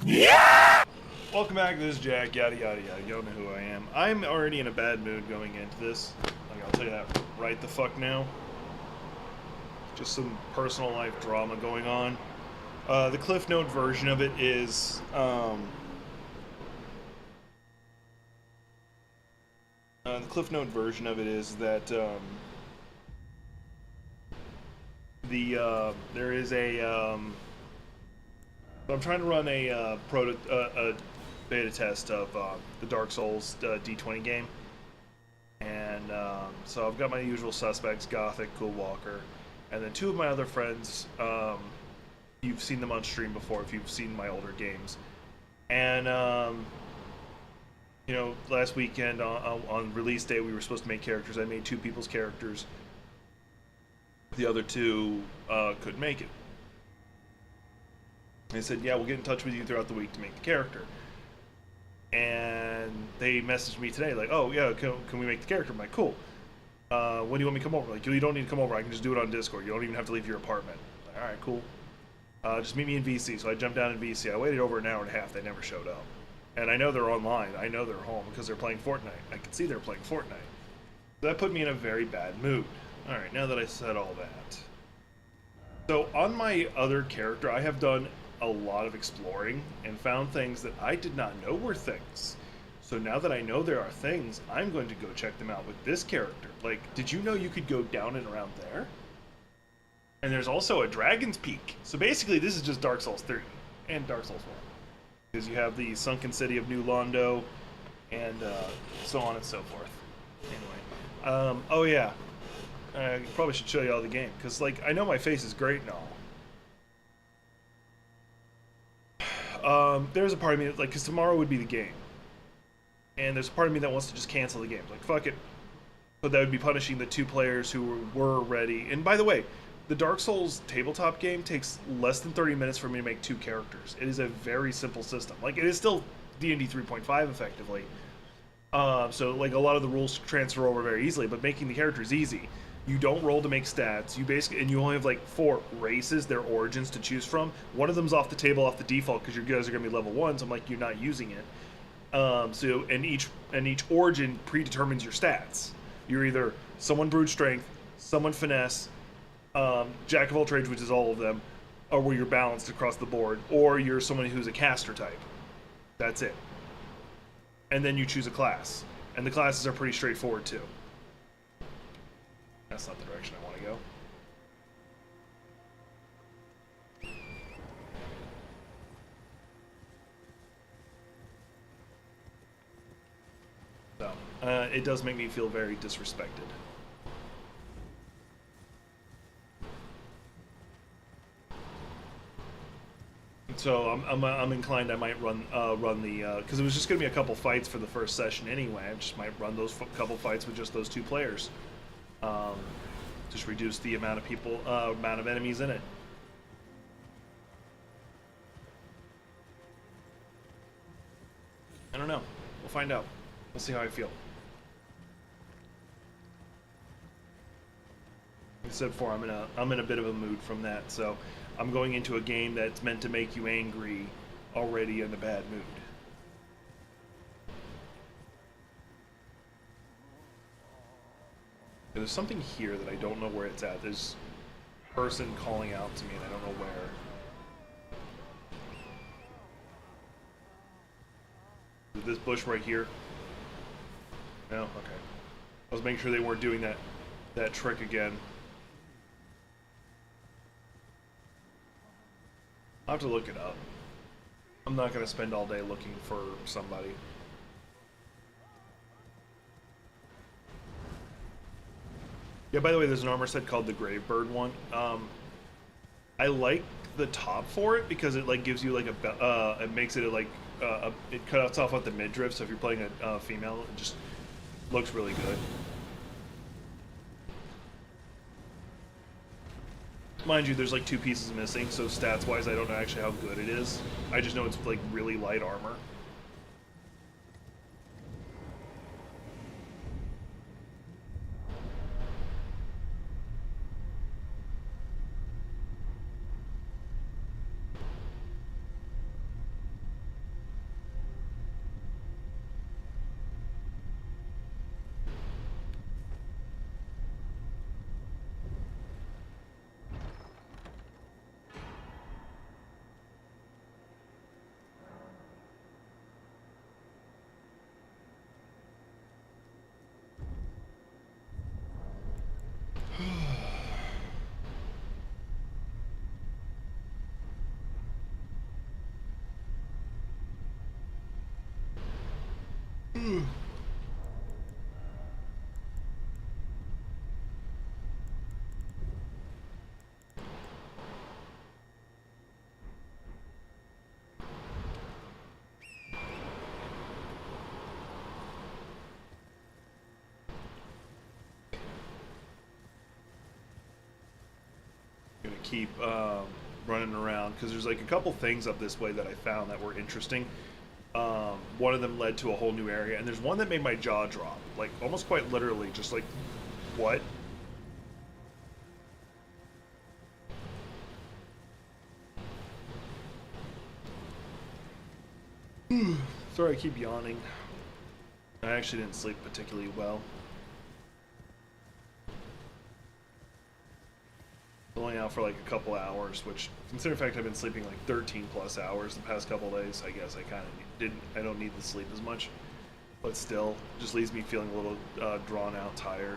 Yeah! Welcome back, this is Jack, yada yada yada, you don't know who I am. I'm already in a bad mood going into this. Like, I'll tell you that right the fuck now. Just some personal life drama going on. The Cliff Note version of it is, the Cliff Note version of it is that, there is a, I'm trying to run a beta test of the Dark Souls D20 game, and so I've got my usual suspects: Gothic, Cool Walker, and then two of my other friends. You've seen them on stream before if you've seen my older games, and you know, last weekend on release day we were supposed to make characters. I made two people's characters. The other two couldn't make it. They said, yeah, we'll get in touch with you throughout the week to make the character. And they messaged me today, like, oh, yeah, can we make the character? I'm like, cool. When do you want me to come over? Like, you don't need to come over. I can just do it on Discord. You don't even have to leave your apartment. Like, all right, cool. Just meet me in VC. So I jumped down in VC. I waited over an hour and a half. They never showed up. And I know they're online. I know they're home because they're playing Fortnite. I can see they're playing Fortnite. So that put me in a very bad mood. All right, now that I said all that. So on my other character, I have done a lot of exploring and found things that I did not know were things. So now that I know there are things, I'm going to go check them out with this character. Like, did you know you could go down and around there? And there's also a Dragon's Peak. So basically this is just Dark Souls 3 and Dark Souls 1. Because you have the sunken city of New Londo and so on and so forth. Anyway, oh yeah, I probably should show you all the game, because like, I know my face is great and all. There's a part of me that, like, because tomorrow would be the game, and there's a part of me that wants to just cancel the game, like, fuck it. But that would be punishing the two players who were ready. And by the way, the Dark Souls tabletop game takes less than 30 minutes for me to make two characters. It is a very simple system. Like, it is still D&D 3.5 effectively. So like, a lot of the rules transfer over very easily, but making the characters easy. You don't roll to make stats. You basically, and you only have like 4 races, their origins to choose from. One of them's off the table, off the default, because you guys are gonna be level 1s. I'm like, you're not using it. So and each origin predetermines your stats. You're either someone brute strength, someone finesse, jack of all trades, which is all of them, or where you're balanced across the board, or you're someone who's a caster type. That's it. And then you choose a class, and the classes are pretty straightforward too. That's not the direction I want to go. So, it does make me feel very disrespected. So I'm inclined. I might run the because it was just gonna be a couple fights for the first session anyway. I just might run those couple fights with just those two players. Just reduce the amount of people, amount of enemies in it. I don't know. We'll find out. We'll see how I feel. Like I said before, I'm in a bit of a mood from that. So I'm going into a game that's meant to make you angry, already in a bad mood. There's something here that I don't know where it's at. There's a person calling out to me and I don't know where. Is this bush right here? No? Okay. I was making sure they weren't doing that trick again. I'll have to look it up. I'm not going to spend all day looking for somebody. Yeah, by the way, there's an armor set called the Gravebird one. I like the top for it because it like gives you like it makes it like it cuts off at the midriff. So if you're playing a female, it just looks really good. Mind you, there's like 2 pieces missing, so stats wise, I don't know actually how good it is. I just know it's like really light armor. Gonna keep running around because there's like a couple things up this way that I found that were interesting. One of them led to a whole new area, and there's one that made my jaw drop, like almost quite literally, just like, what? Sorry, I keep yawning. I actually didn't sleep particularly well. Only out for like a couple hours, which, considering the fact I've been sleeping like 13 plus hours the past couple days, I guess I kind of I don't need the sleep as much, but still, just leaves me feeling a little drawn out, tired.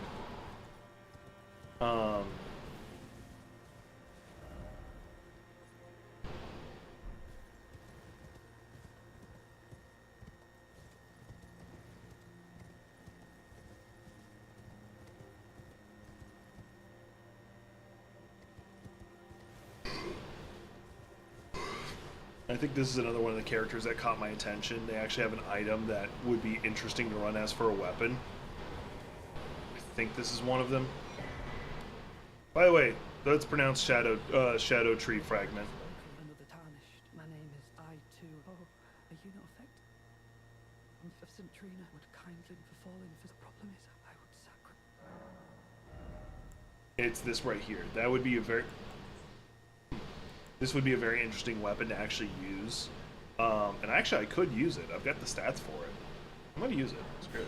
I think this is another one of the characters that caught my attention. They actually have an item that would be interesting to run as for a weapon. I think this is one of them. By the way, that's pronounced Shadow Tree Fragment. Another tarnished. My name is I too. Oh, are you not affected? If St. Trina would kindly befallen for the problem is I would sacrifice. It's this right here. That would be a very... This would be a very interesting weapon to actually use. And actually, I could use it. I've got the stats for it. I'm going to use it. Screw it.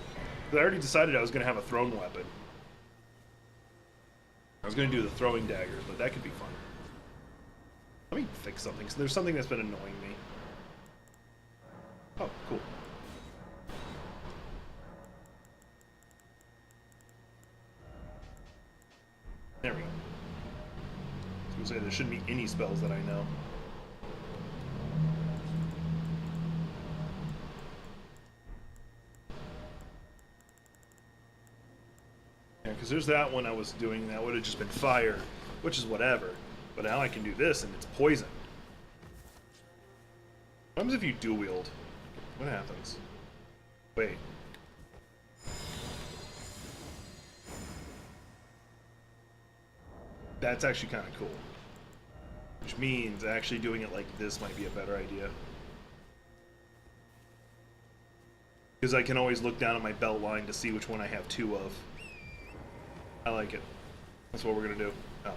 I already decided I was going to have a thrown weapon. I was going to do the throwing daggers, but that could be fun. Let me fix something. So there's something that's been annoying me. Oh, cool. There we go. I was going to say, there shouldn't be any spells that I know. Yeah, because there's that one I was doing that would have just been fire, which is whatever. But now I can do this and it's poison. What happens if you dual wield? What happens? Wait. That's actually kind of cool. Which means actually doing it like this might be a better idea. Because I can always look down at my belt line to see which one I have two of. I like it. That's what we're going to do. Oh.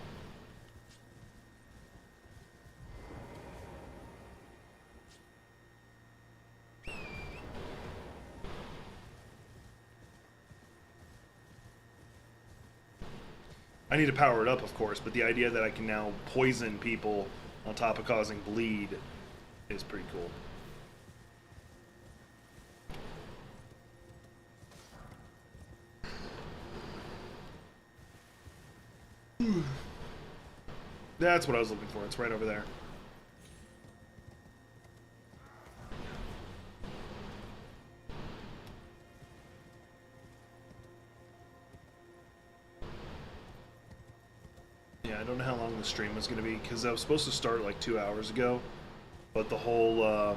I need to power it up, of course, but the idea that I can now poison people on top of causing bleed is pretty cool. That's what I was looking for. It's right over there. Yeah, I don't know how long the stream was going to be, because I was supposed to start like 2 hours ago, but the whole,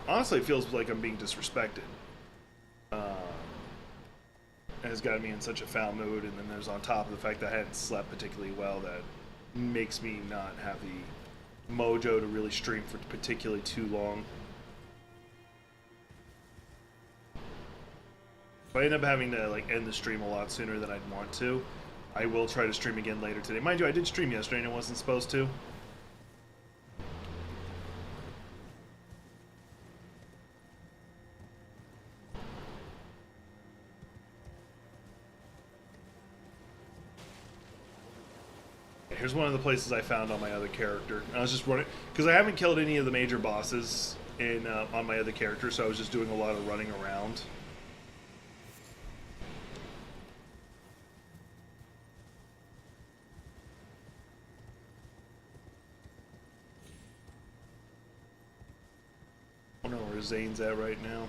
honestly, it feels like I'm being disrespected. It has gotten me in such a foul mood, and then there's on top of the fact that I hadn't slept particularly well that makes me not have the mojo to really stream for particularly too long. If I end up having to like end the stream a lot sooner than I'd want to, I will try to stream again later today. Mind you, I did stream yesterday and I wasn't supposed to. Here's one of the places I found on my other character. I was just running, because I haven't killed any of the major bosses in on my other character, so I was just doing a lot of running around. I don't know where Zane's at right now.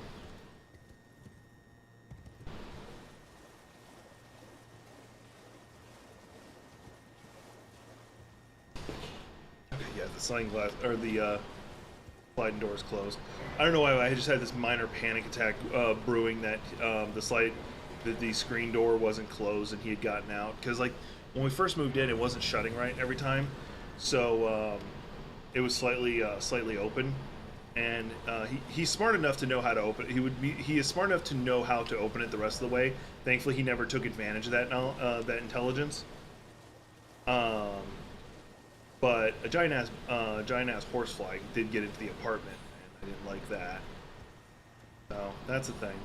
the sliding glass or the sliding doors closed. I don't know why I just had this minor panic attack brewing that the screen door wasn't closed and he had gotten out, because like when we first moved in, it wasn't shutting right every time, so it was slightly open, and he's smart enough to know how to open it. He is smart enough to know how to open it the rest of the way. Thankfully, he never took advantage of that intelligence. But a giant ass horsefly did get into the apartment, and I didn't like that. So that's the thing.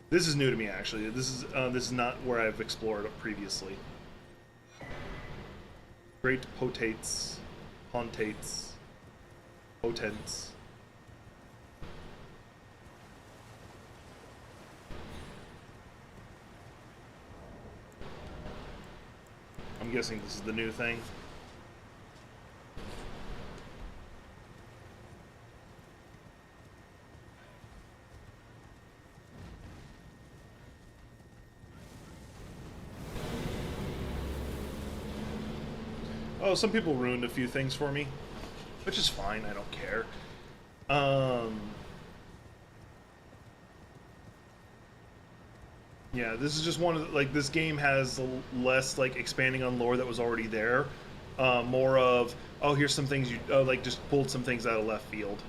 This is new to me, actually. This is not where I've explored previously. Great potates, hauntates, potents. I'm guessing this is the new thing. Oh, some people ruined a few things for me, which is fine. I don't care. Yeah, this is just one of the, like, this game has less like expanding on lore that was already there, more of, oh, here's some things you like, just pulled some things out of left field.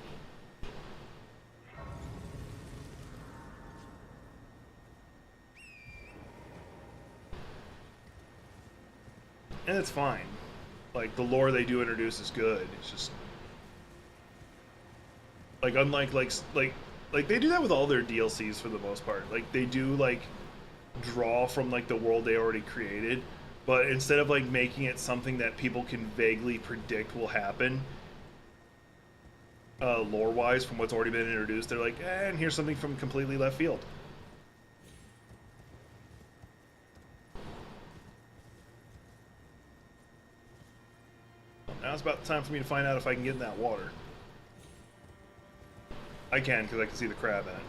And it's fine. Like, the lore they do introduce is good. It's just like, unlike like they do that with all their DLCs for the most part. Like, they do like draw from like the world they already created, but instead of like making it something that people can vaguely predict will happen lore wise from what's already been introduced, they're like, and here's something from completely left field. Now it's about time for me to find out if I can get in that water. I can, because I can see the crab in it.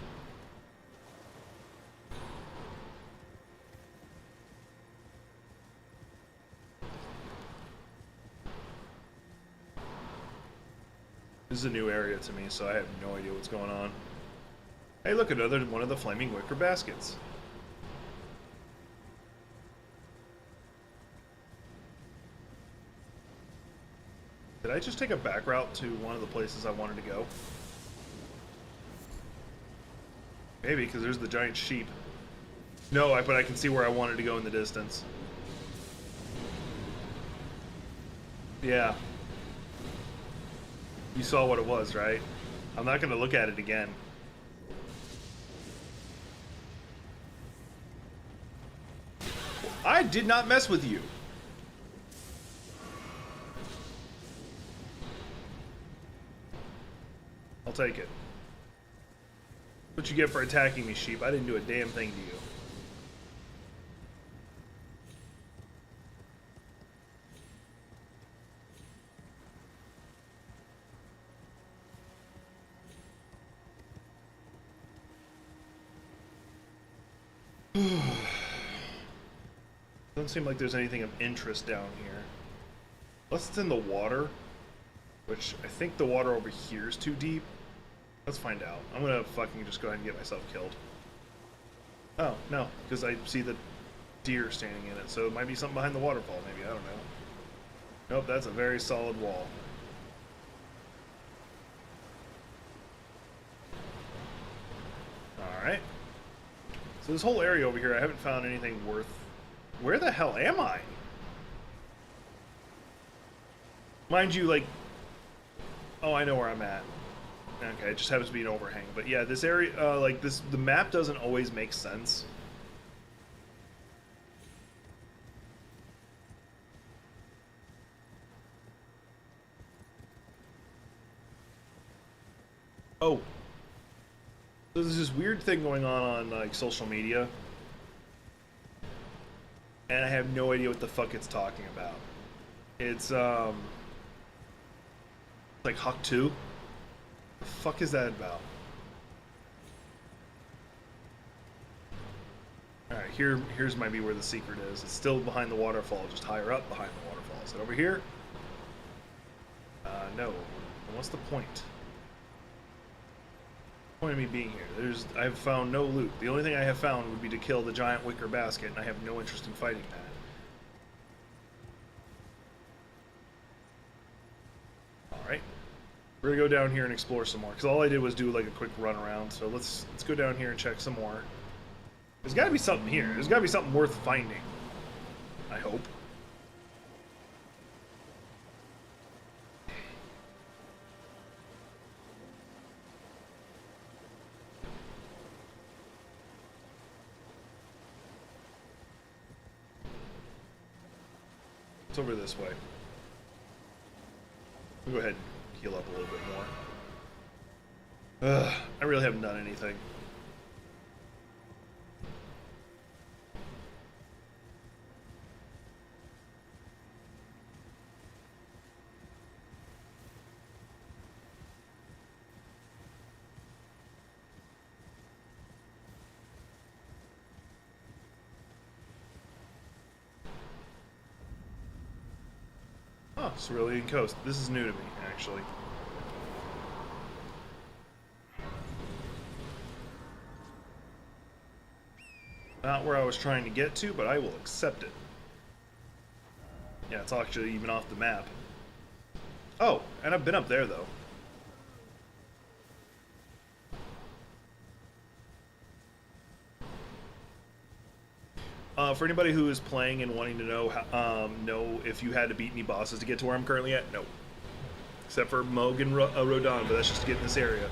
This is a new area to me, so I have no idea what's going on. Hey, look, another one of the flaming wicker baskets. Did I just take a back route to one of the places I wanted to go? Maybe, because there's the giant sheep. No, but I can see where I wanted to go in the distance. Yeah. You saw what it was, right? I'm not going to look at it again. I did not mess with you. I'll take it. What you get for attacking me, sheep? I didn't do a damn thing to you. Doesn't seem like there's anything of interest down here. Unless it's in the water, which I think the water over here is too deep. Let's find out. I'm gonna fucking just go ahead and get myself killed. Oh, no, because I see the deer standing in it, so it might be something behind the waterfall, maybe, I don't know. Nope, that's a very solid wall. Alright. So this whole area over here, I haven't found anything worth... Where the hell am I? Mind you, like... Oh, I know where I'm at. Okay, it just happens to be an overhang. But yeah, this area, like this, the map doesn't always make sense. Oh. So there's this weird thing going on like social media. And I have no idea what the fuck it's talking about. It's like Huck 2. What the fuck is that about? Alright, here's might be where the secret is. It's still behind the waterfall, just higher up behind the waterfall. Is it over here? No. And what's the point? Point of me being here. I've found no loot. The only thing I have found would be to kill the giant wicker basket, and I have no interest in fighting that. Alright. We're gonna go down here and explore some more, because all I did was do like a quick run around, so let's go down here and check some more. There's gotta be something here. There's gotta be something worth finding. I hope. It's over this way. We'll go ahead and heal up a little bit more. I really haven't done anything. Oh, Cerulean Coast. This is new to me, actually. Not where I was trying to get to, but I will accept it. Yeah, it's actually even off the map. Oh, and I've been up there, though. For anybody who is playing and wanting to know if you had to beat any bosses to get to where I'm currently at, no. Except for Moog and Rodon, but that's just to get in this area.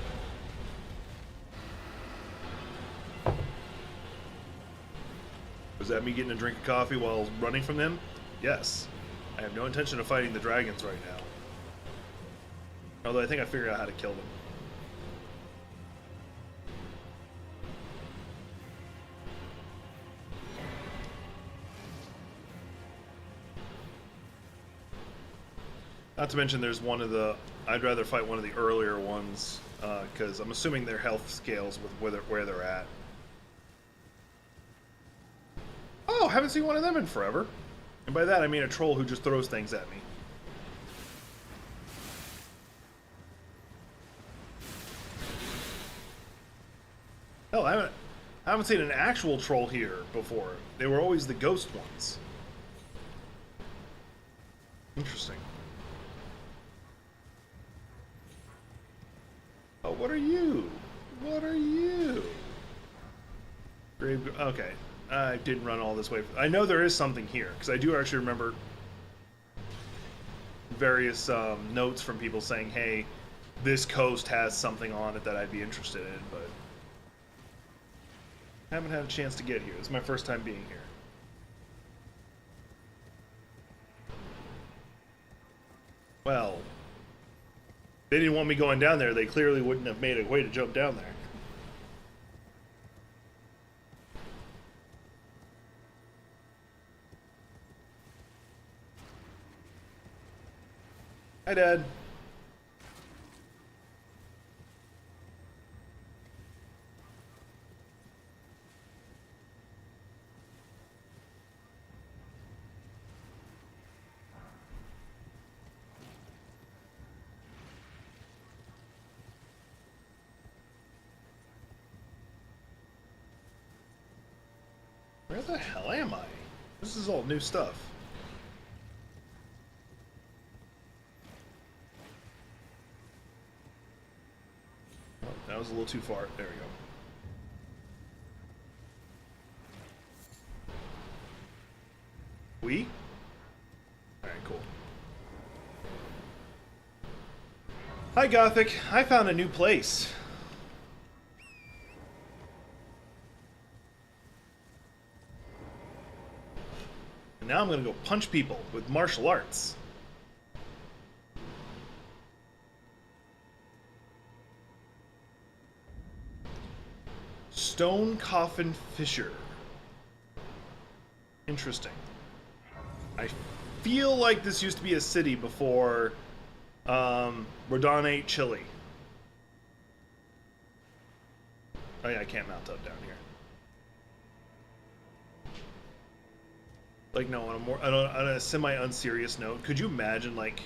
Was that me getting a drink of coffee while running from them? Yes. I have no intention of fighting the dragons right now. Although I think I figured out how to kill them. Not to mention there's one of the... I'd rather fight one of the earlier ones, because I'm assuming their health scales with where they're at. Oh, haven't seen one of them in forever. And by that I mean a troll who just throws things at me. Hell, I haven't seen an actual troll here before. They were always the ghost ones. Interesting. Oh, what are you? What are you? Grave. Okay, I didn't run all this way. I know there is something here because I do actually remember various notes from people saying, "Hey, this coast has something on it that I'd be interested in," but I haven't had a chance to get here. This is my first time being here. Well. They didn't want me going down there. They clearly wouldn't have made a way to jump down there. Hi, Dad. Where the hell am I? This is all new stuff. Oh, that was a little too far. There we go. We? Alright, cool. Hi, Gothic. I found a new place. Now I'm gonna go punch people with martial arts. Stone Coffin Fisher. Interesting. I feel like this used to be a city before Rodon ate chili. Oh yeah, I can't mount up down here. Like, no, on a semi-unserious note, could you imagine, like,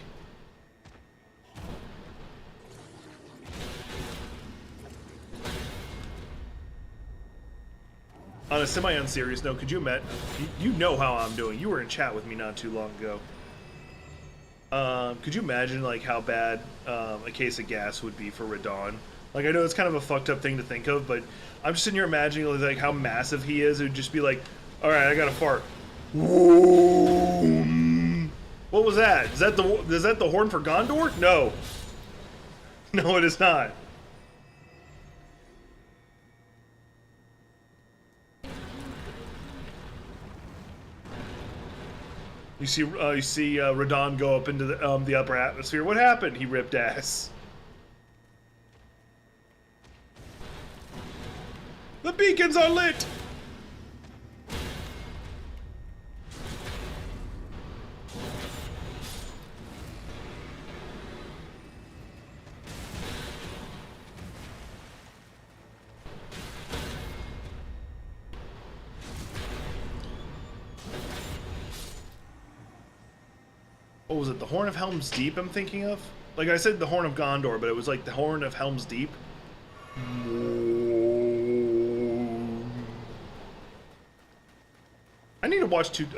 On a semi-unserious note, could you imagine? You know how I'm doing. You were in chat with me not too long ago. Could you imagine like how bad a case of gas would be for Radon? Like I know it's kind of a fucked up thing to think of, but I'm just sitting here imagining like how massive he is. It would just be like, all right, I got to fart. What was that? Is that the horn for Gondor? No. No, it is not. You see Radon go up into the upper atmosphere. What happened? He ripped ass. The beacons are lit. What was it? The Horn of Helm's Deep I'm thinking of? Like I said the Horn of Gondor, but it was like the Horn of Helm's Deep. I need to watch Twin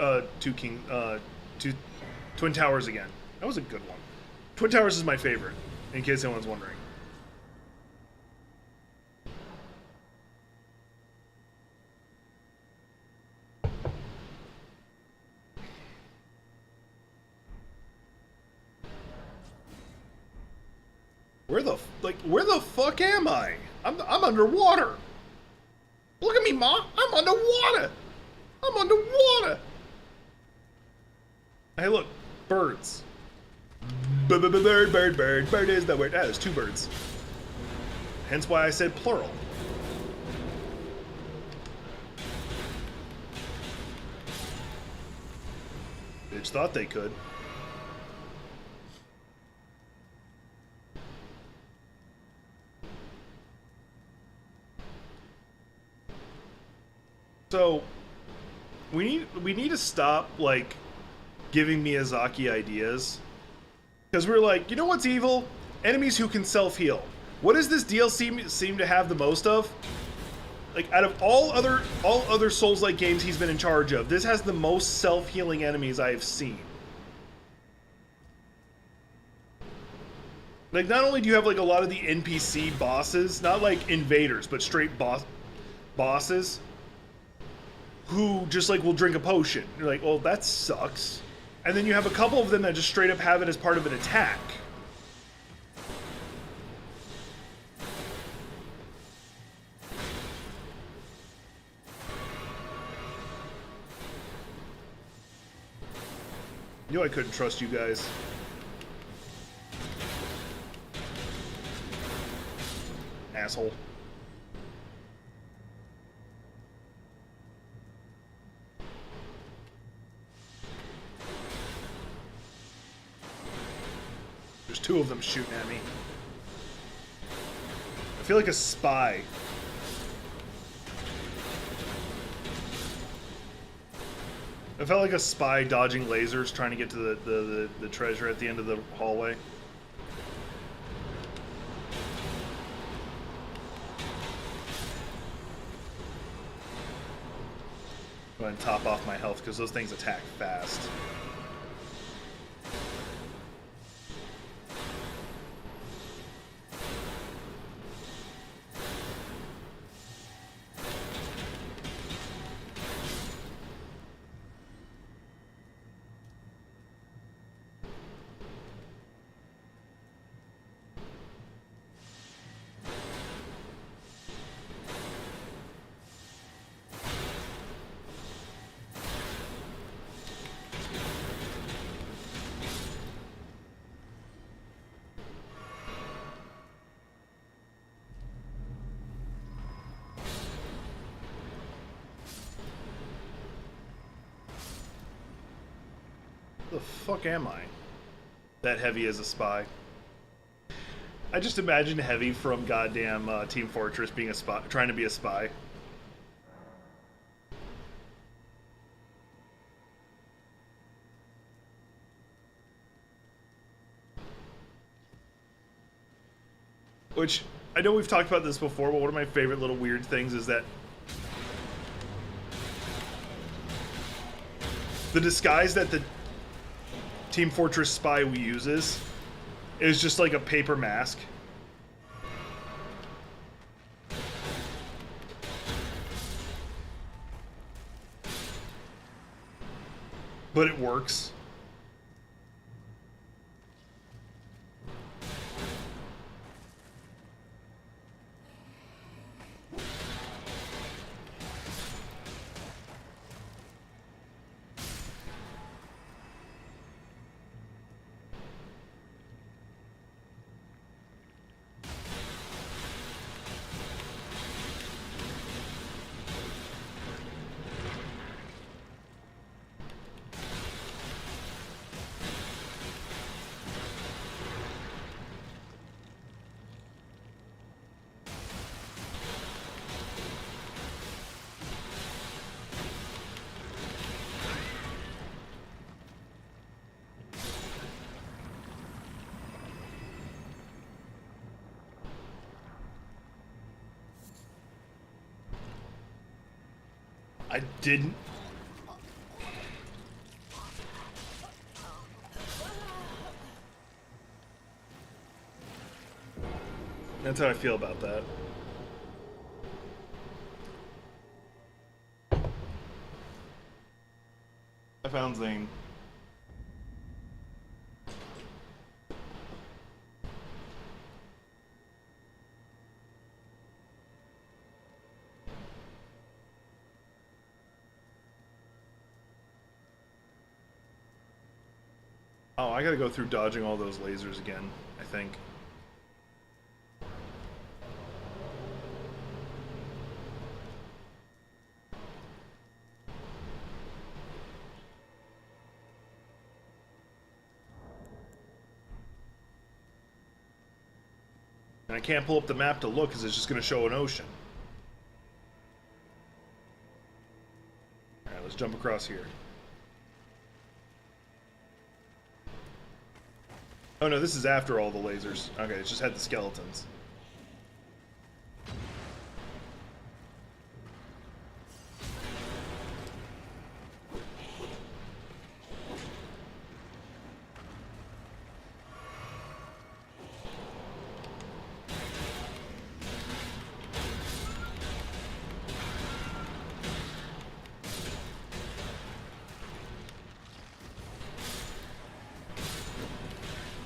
Towers again. That was a good one. Twin Towers is my favorite, in case anyone's wondering. Where the fuck am I? I'm underwater. Look at me, Ma. I'm underwater. I'm underwater. Hey, look, birds. Bird is the word. Ah, there's two birds. Hence why I said plural. Bitch thought they could. So, we need to stop, like, giving Miyazaki ideas. Because we're like, you know what's evil? Enemies who can self-heal. What does this DLC seem to have the most of? Like, out of all other Souls-like games he's been in charge of, this has the most self-healing enemies I have seen. Like, not only do you have, like, a lot of the NPC bosses, not like invaders, but straight bosses, who just like will drink a potion. You're like, well, that sucks. And then you have a couple of them that just straight up have it as part of an attack. You know I couldn't trust you guys. Asshole. There's two of them shooting at me. I feel like a spy. I felt like a spy dodging lasers trying to get to the treasure at the end of the hallway. Go ahead and top off my health because those things attack fast. The fuck am I? That Heavy as a spy. I just imagine Heavy from goddamn Team Fortress being a spy, trying to be a spy. Which, I know we've talked about this before, but one of my favorite little weird things is that The disguise that the Team Fortress spy uses is just like a paper mask. But it works. I didn't. That's how I feel about that. I found Zane. Oh, I gotta go through dodging all those lasers again, I think. And I can't pull up the map to look because it's just gonna show an ocean. Alright, let's jump across here. Oh no, this is after all the lasers. Okay, it's just had the skeletons.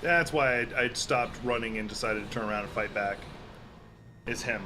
That's why I stopped running and decided to turn around and fight back. It's him.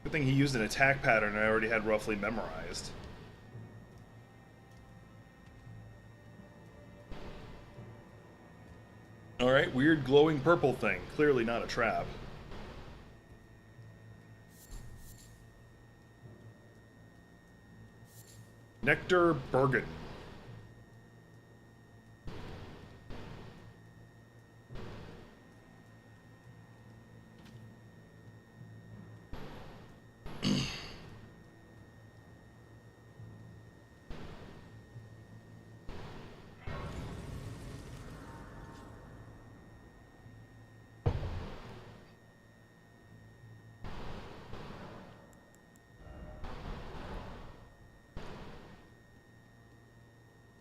Good thing he used an attack pattern I already had roughly memorized. Alright, weird glowing purple thing. Clearly not a trap. Nectar Bergen.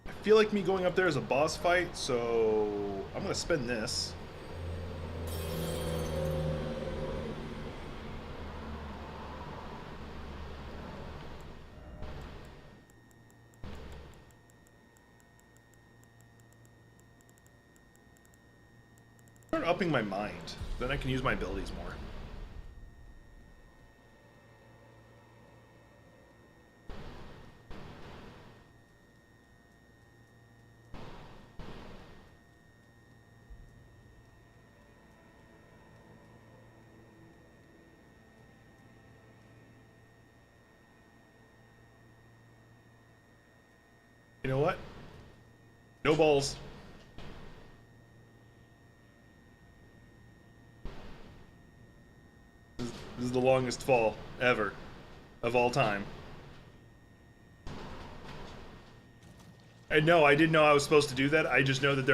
I feel like me going up there is a boss fight, so I'm gonna spend this. Start upping my mind, then I can use my abilities more. You know what? No balls. This is the longest fall ever of all time. And no, I didn't know I was supposed to do that. I just know that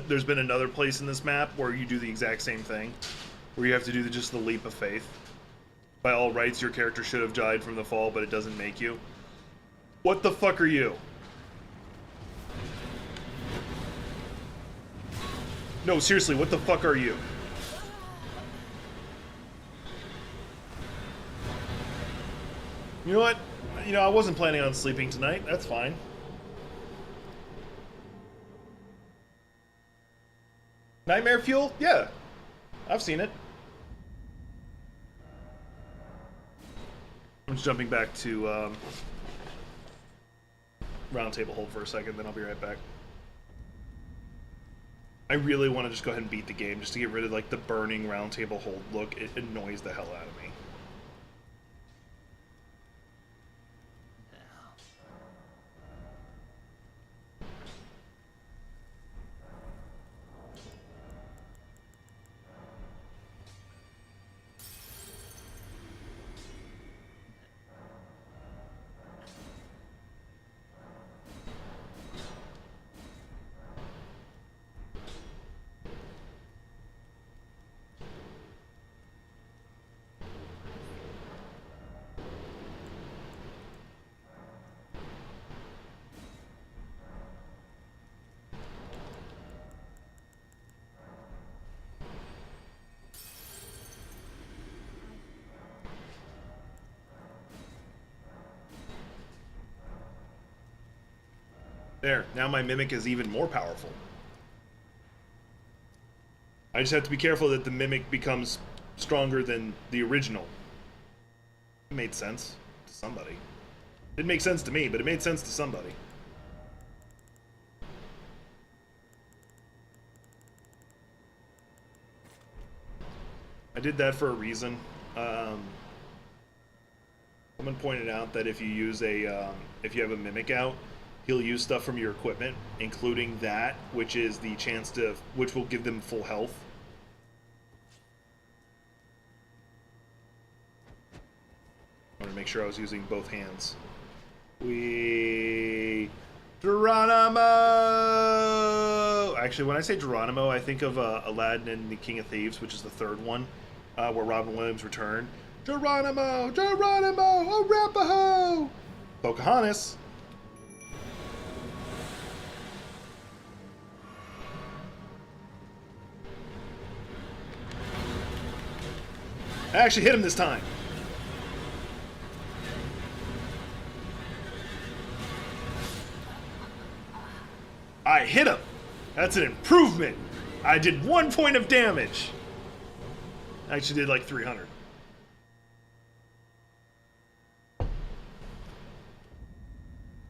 there's been another place in this map where you do the exact same thing, where you have to do just the leap of faith. By all rights, your character should have died from the fall, but it doesn't make you. What the fuck are you? No, seriously, what the fuck are you? You know what? You know, I wasn't planning on sleeping tonight. That's fine. Nightmare Fuel? Yeah. I've seen it. I'm just jumping back to round table hold for a second, then I'll be right back. I really want to just go ahead and beat the game just to get rid of like the burning round table hold look. It annoys the hell out of me. There, now my mimic is even more powerful. I just have to be careful that the mimic becomes stronger than the original. It made sense to somebody. It didn't make sense to me, but it made sense to somebody. I did that for a reason. Someone pointed out that if you use if you have a mimic out, he'll use stuff from your equipment, including that, which is the chance which will give them full health. I want to make sure I was using both hands. Geronimo! Actually, when I say Geronimo, I think of Aladdin and the King of Thieves, which is the third one, where Robin Williams returned. Geronimo! Geronimo! Arapaho! Pocahontas! I actually hit him this time. I hit him. That's an improvement. I did 1 point of damage. I actually did like 300.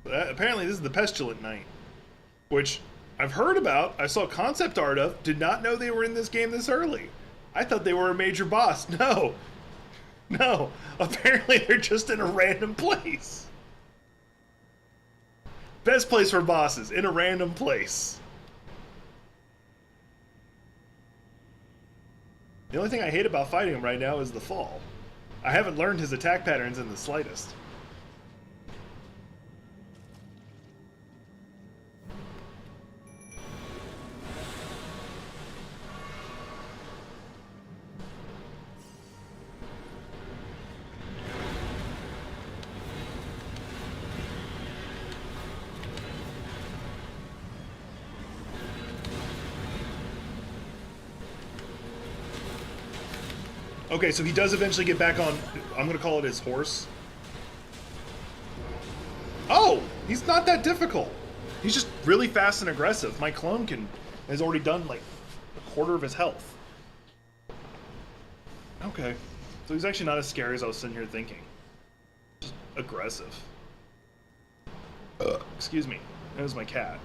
But apparently this is the Pestilent Knight, which I've heard about. I saw concept art of. Did not know they were in this game this early. I thought they were a major boss. No. No. Apparently they're just in a random place. Best place for bosses, in a random place. The only thing I hate about fighting him right now is the fall. I haven't learned his attack patterns in the slightest. Okay, so he does eventually get back on, I'm gonna call it his horse. Oh! He's not that difficult. He's just really fast and aggressive. My clone has already done like a quarter of his health. Okay. So he's actually not as scary as I was sitting here thinking. Just aggressive. Excuse me. That was my cat.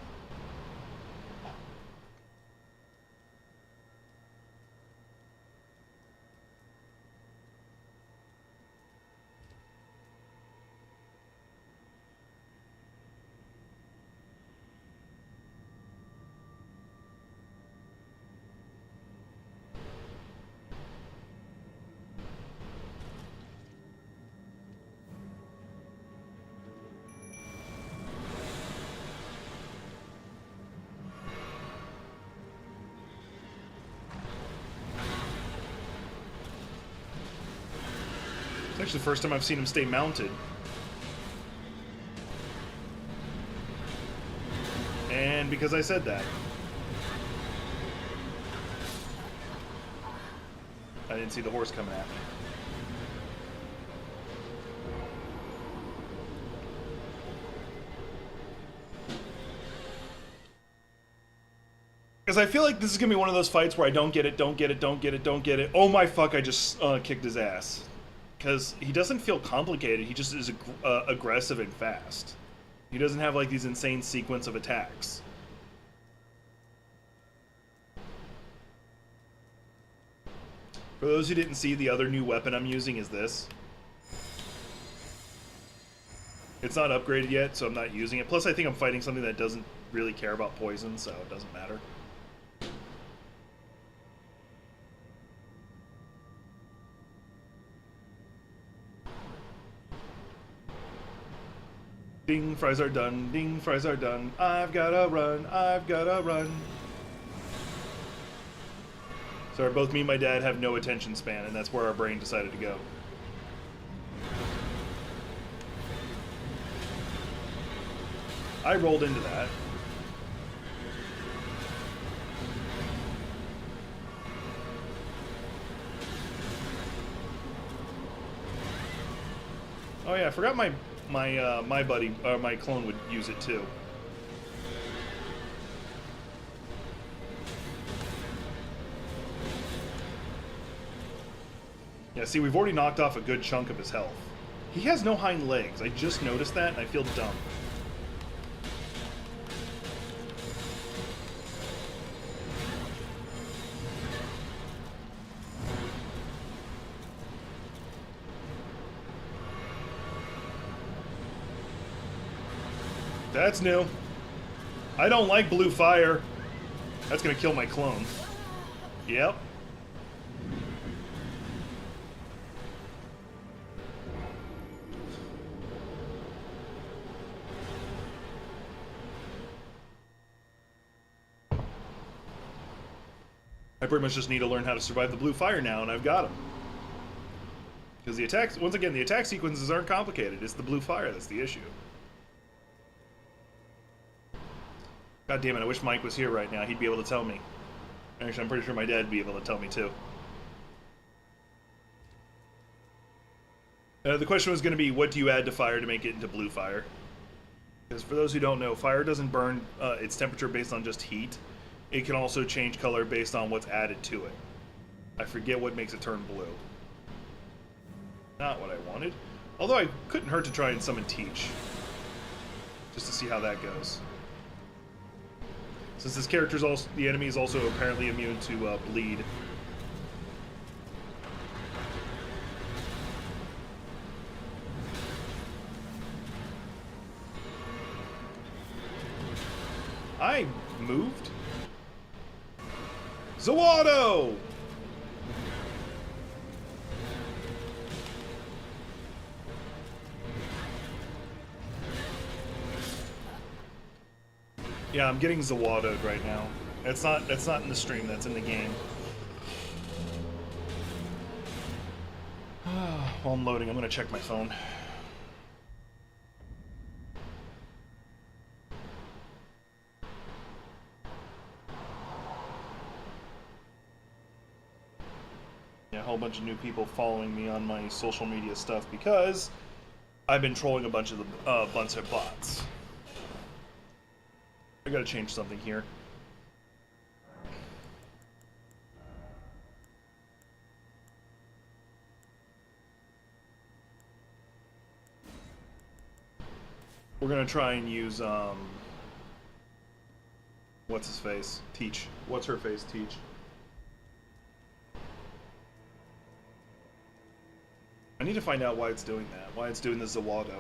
Actually, the first time I've seen him stay mounted. And because I said that. I didn't see the horse coming at me. Because I feel like this is going to be one of those fights where I don't get it, don't get it, don't get it, don't get it. Oh my fuck, I just kicked his ass. Because he doesn't feel complicated, he just is aggressive and fast. He doesn't have like these insane sequence of attacks. For those who didn't see, the other new weapon I'm using is this. It's not upgraded yet, so I'm not using it. Plus, I think I'm fighting something that doesn't really care about poison, so it doesn't matter. Ding, fries are done. Ding, fries are done. I've gotta run. I've gotta run. Sorry, both me and my dad have no attention span, and that's where our brain decided to go. I rolled into that. Oh yeah, I forgot my buddy, my clone would use it too. Yeah, see, we've already knocked off a good chunk of his health. He has no hind legs. I just noticed that, and I feel dumb. That's new. I don't like blue fire. That's gonna kill my clone. Yep. I pretty much just need to learn how to survive the blue fire now, and I've got him. Because the attacks, once again, the attack sequences aren't complicated. It's the blue fire that's the issue. God damn it, I wish Mike was here right now. He'd be able to tell me. Actually, I'm pretty sure my dad would be able to tell me too. The question was going to be, what do you add to fire to make it into blue fire? Because for those who don't know, fire doesn't burn its temperature based on just heat. It can also change color based on what's added to it. I forget what makes it turn blue. Not what I wanted. Although I couldn't hurt to try and summon Teach. Just to see how that goes. Since this character's also, the enemy is also apparently immune to bleed. I moved? Zawado! Yeah, I'm getting Zawado'd right now. That's not in the stream, that's in the game. While I'm loading, I'm gonna check my phone. Yeah, a whole bunch of new people following me on my social media stuff because I've been trolling a bunch of bots. I gotta change something here. We're gonna try and use, what's his face? Teach. What's her face? Teach. I need to find out why it's doing that. Why it's doing the Zawado.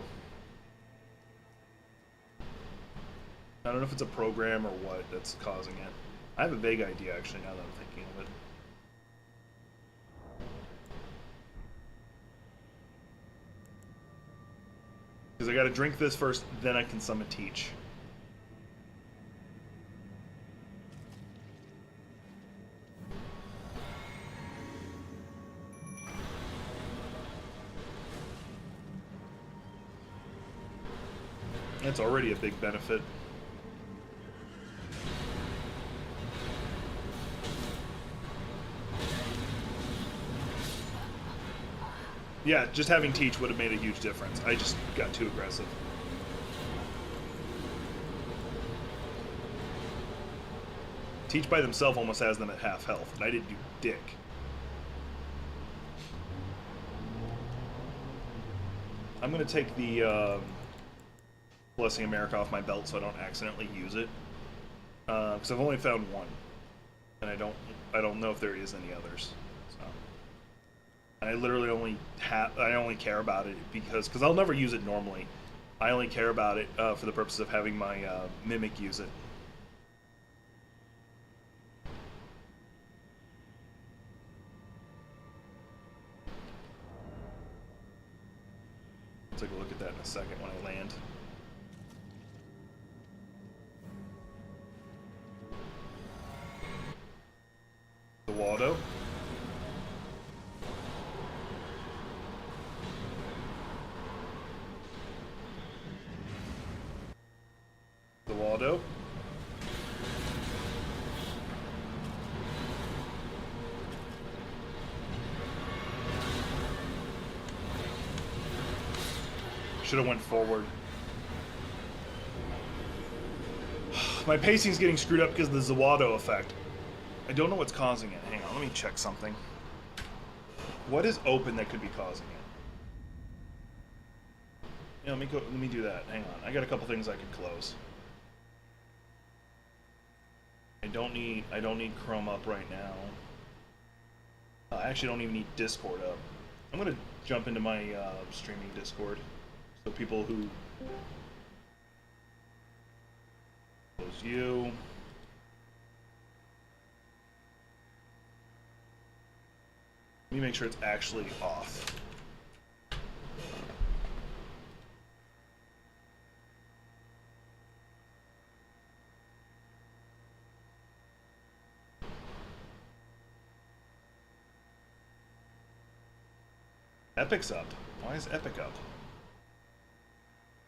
I don't know if it's a program or what that's causing it. I have a vague idea, actually, now that I'm thinking of it. Because I gotta drink this first, then I can summon Teach. That's already a big benefit. Yeah, just having Teach would have made a huge difference. I just got too aggressive. Teach by themselves almost has them at half health, and I didn't do dick. I'm going to take the Blessing America off my belt so I don't accidentally use it. Because I've only found one. And I don't know if there is any others. And I literally only care about it because I'll never use it normally. I only care about it for the purpose of having my Mimic use it. I'll take a look at that in a second when I land. The Waldo. The Waldo. Should have went forward. My pacing's getting screwed up because of the Zawado effect. I don't know what's causing it. Hang on, let me check something. What is open that could be causing it? Yeah, let me do that. Hang on. I got a couple things I could close. I don't need Chrome up right now. I actually don't even need Discord up. I'm gonna jump into my streaming Discord, so people who close you. Let me make sure it's actually off. Epic's up. Why is Epic up?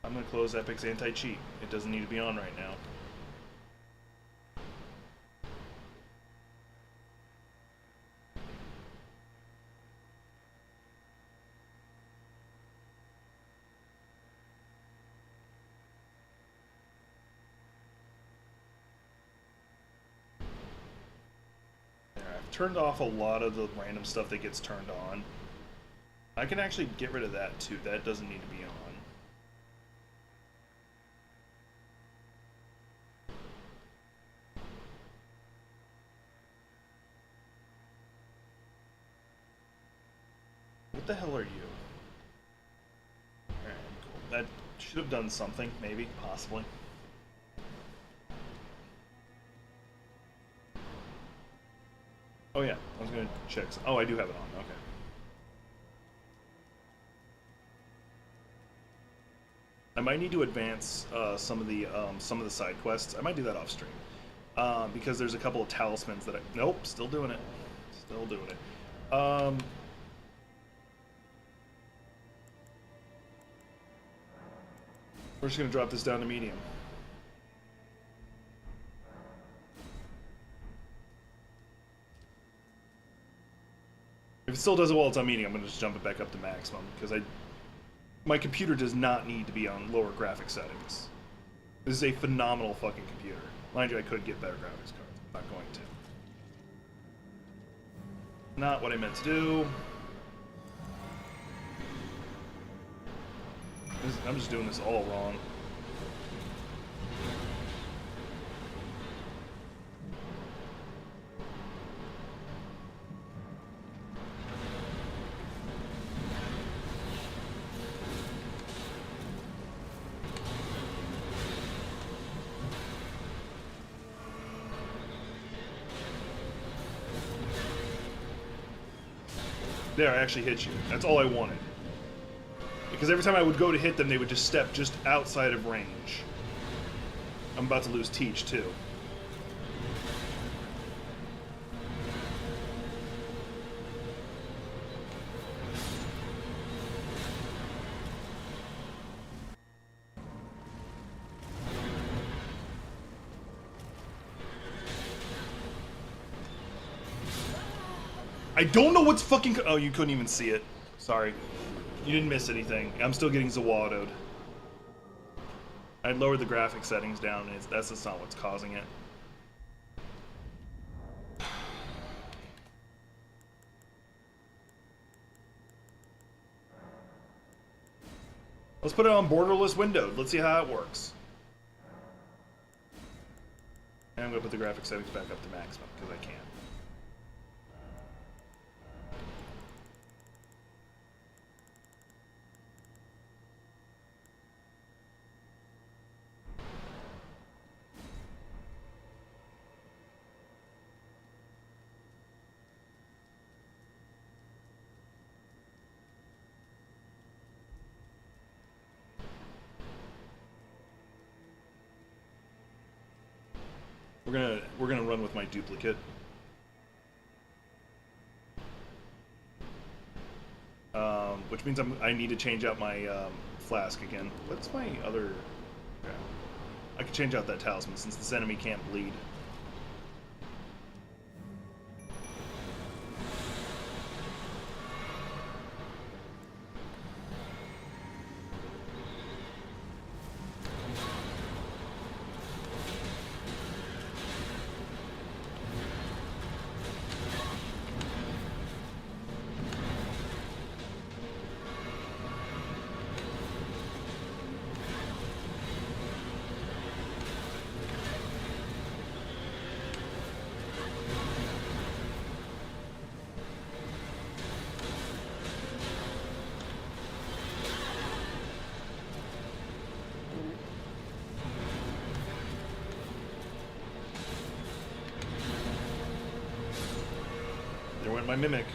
I'm going to close Epic's anti-cheat. It doesn't need to be on right now. There, I've turned off a lot of the random stuff that gets turned on. I can actually get rid of that too. That doesn't need to be on. What the hell are you? Alright, cool. That should have done something, maybe, possibly. Oh yeah, I was gonna check. Oh, I do have it on. Okay. I might need to advance some of the side quests. I might do that off stream because there's a couple of talismans that I. Nope, still doing it. Still doing it. We're just gonna drop this down to medium. If it still does it while it's on medium, I'm gonna just jump it back up to maximum because my computer does not need to be on lower graphic settings. This is a phenomenal fucking computer. Mind you, I could get better graphics cards. I'm not going to. Not what I meant to do. I'm just doing this all wrong. There, I actually hit you. That's all I wanted. Because every time I would go to hit them, they would just step just outside of range. I'm about to lose Teach, too. I don't know what's fucking... Oh, you couldn't even see it. Sorry. You didn't miss anything. I'm still getting Zawadoed. I'd lowered the graphic settings down, and that's just not what's causing it. Let's put it on borderless windowed. Let's see how it works. And I'm going to put the graphic settings back up to maximum, because I can. We're gonna run with my duplicate. Which means I need to change out my flask again. What's my other? Okay. I can change out that talisman since this enemy can't bleed. There went my mimic.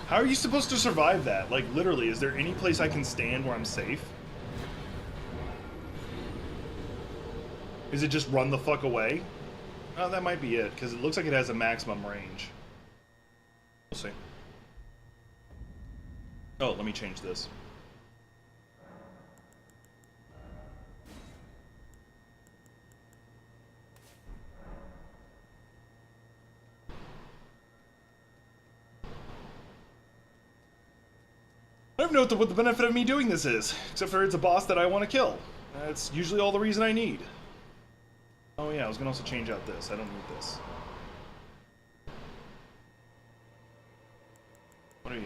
How are you supposed to survive that? Like, literally, is there any place I can stand where I'm safe? Is it just run the fuck away? Oh, that might be it, because it looks like it has a maximum range. We'll see. Oh, let me change this. I don't know what the benefit of me doing this is, except for it's a boss that I want to kill. That's usually all the reason I need. Oh yeah, I was gonna also change out this. I don't need this. What are you?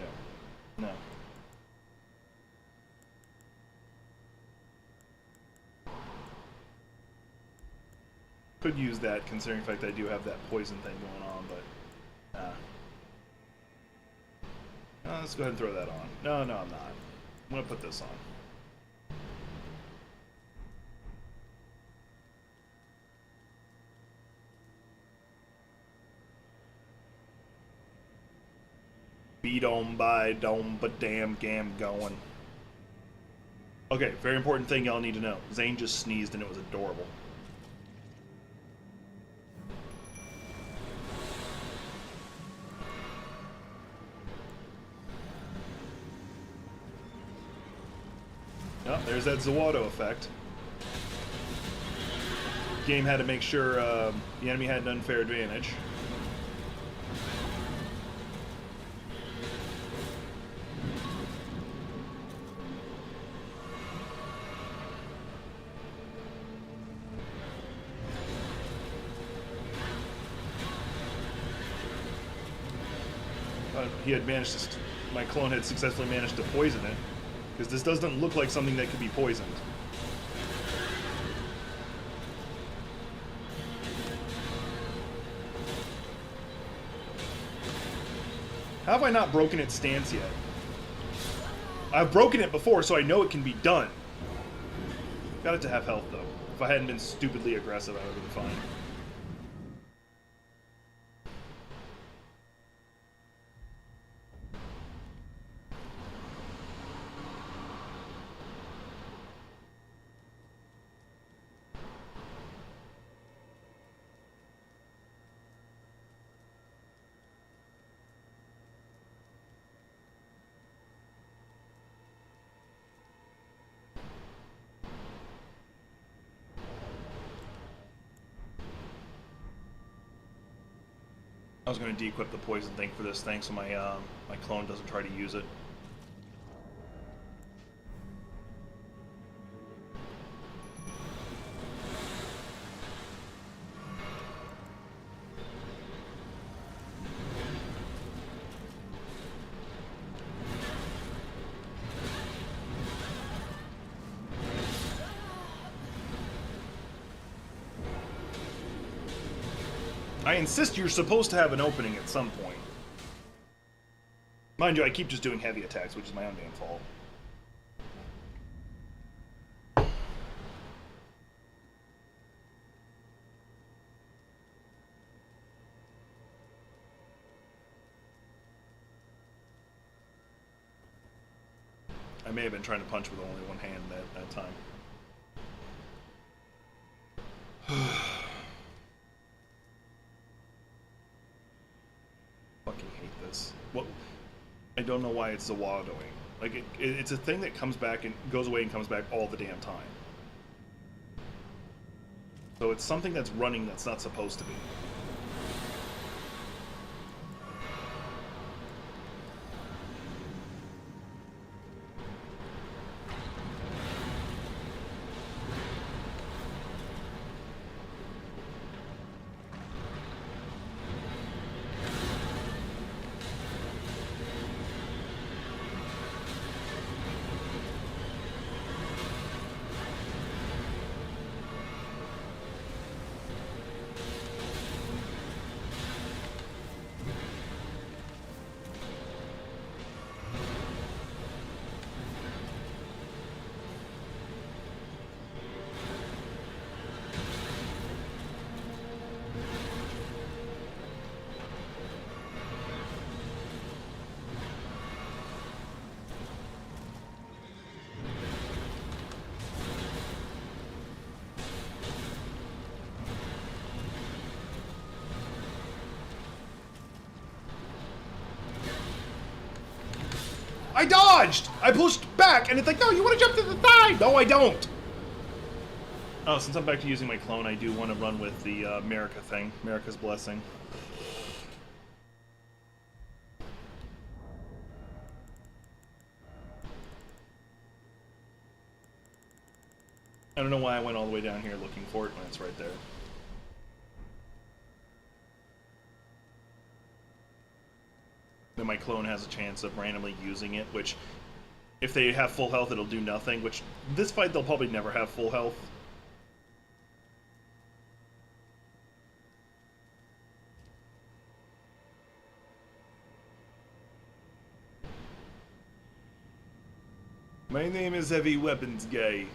No. Could use that, considering the fact that I do have that poison thing going on, but... let's go ahead and throw that on. No, I'm not. I'm gonna put this on. Beat on by dome but damn gam going. Okay, very important thing y'all need to know. Zane just sneezed and it was adorable. Oh, there's that Zawado effect. Game had to make sure the enemy had an unfair advantage. He had managed to... My clone had successfully managed to poison it. Because this doesn't look like something that could be poisoned. How have I not broken its stance yet? I've broken it before, so I know it can be done. Got it to have health, though. If I hadn't been stupidly aggressive, I would have been fine. I was going to de-equip the poison thing for this thing so my my clone doesn't try to use it. I insist you're supposed to have an opening at some point. Mind you, I keep just doing heavy attacks, which is my own damn fault. I may have been trying to punch with only one hand that time. Fucking hate this. What? I don't know why it's Zawadoing. Like, it's a thing that comes back and goes away and comes back all the damn time. So it's something that's running that's not supposed to be. I dodged! I pushed back, and it's like, no, you want to jump to the side! No, I don't! Oh, since I'm back to using my clone, I do want to run with the America thing. America's Blessing. I don't know why I went all the way down here looking for it when it's right there. Then my clone has a chance of randomly using it, which, if they have full health, it'll do nothing, which, this fight, they'll probably never have full health. My name is Heavy Weapons Guy.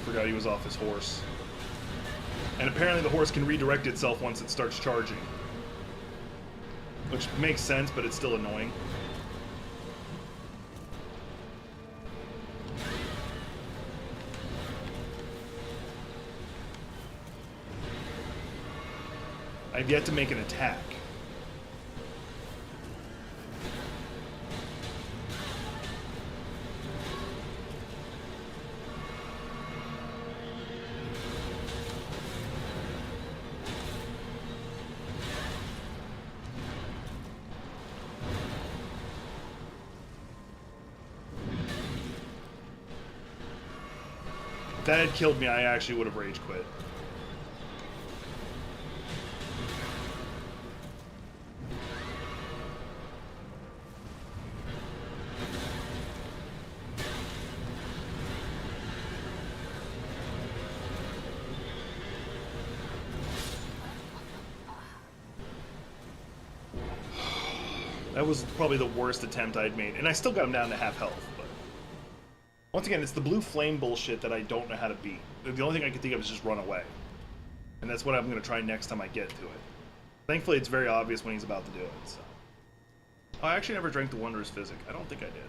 Forgot he was off his horse. And apparently the horse can redirect itself once it starts charging. Which makes sense, but it's still annoying. I've yet to make an attack. If that had killed me, I actually would have rage quit. That was probably the worst attempt I'd made, and I still got him down to half health. But once again, it's the blue flame bullshit that I don't know how to beat. The only thing I can think of is just run away. And that's what I'm going to try next time I get to it. Thankfully, it's very obvious when he's about to do it. So. Oh, I actually never drank the Wondrous Physic. I don't think I did.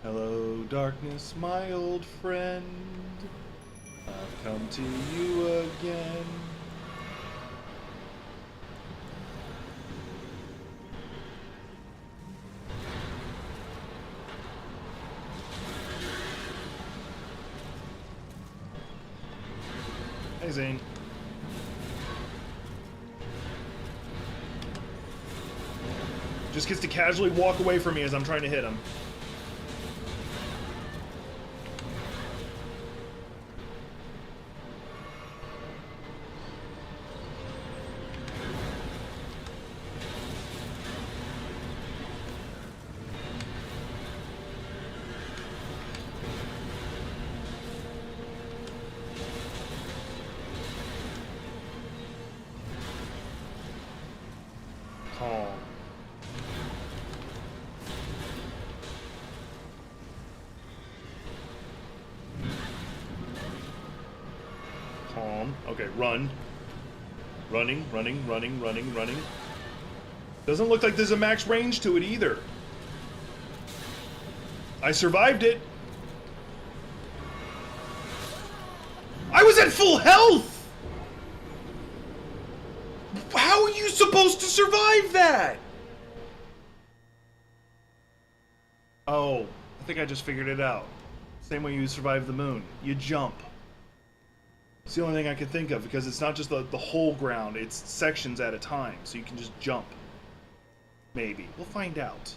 Hello, darkness, my old friend. I've come to you again. Hey, Zane. Just gets to casually walk away from me as I'm trying to hit him. Calm. Calm. Okay, run. Running, running, running, running, running. Doesn't look like there's a max range to it either. I survived it. I was at full health! How are you supposed to survive that? Oh, I think I just figured it out. Same way you survive the moon. You jump. It's the only thing I can think of, because it's not just the whole ground, it's sections at a time, so you can just jump. Maybe. We'll find out.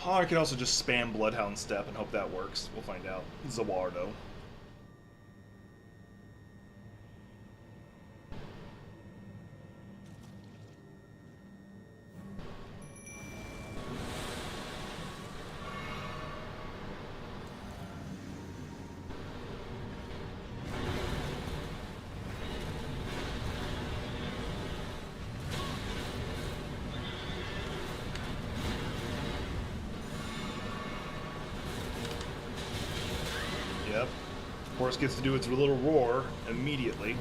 Oh, I could also just spam Bloodhound Step and hope that works. We'll find out. Zawardo. Yep. Horse gets to do its little roar immediately.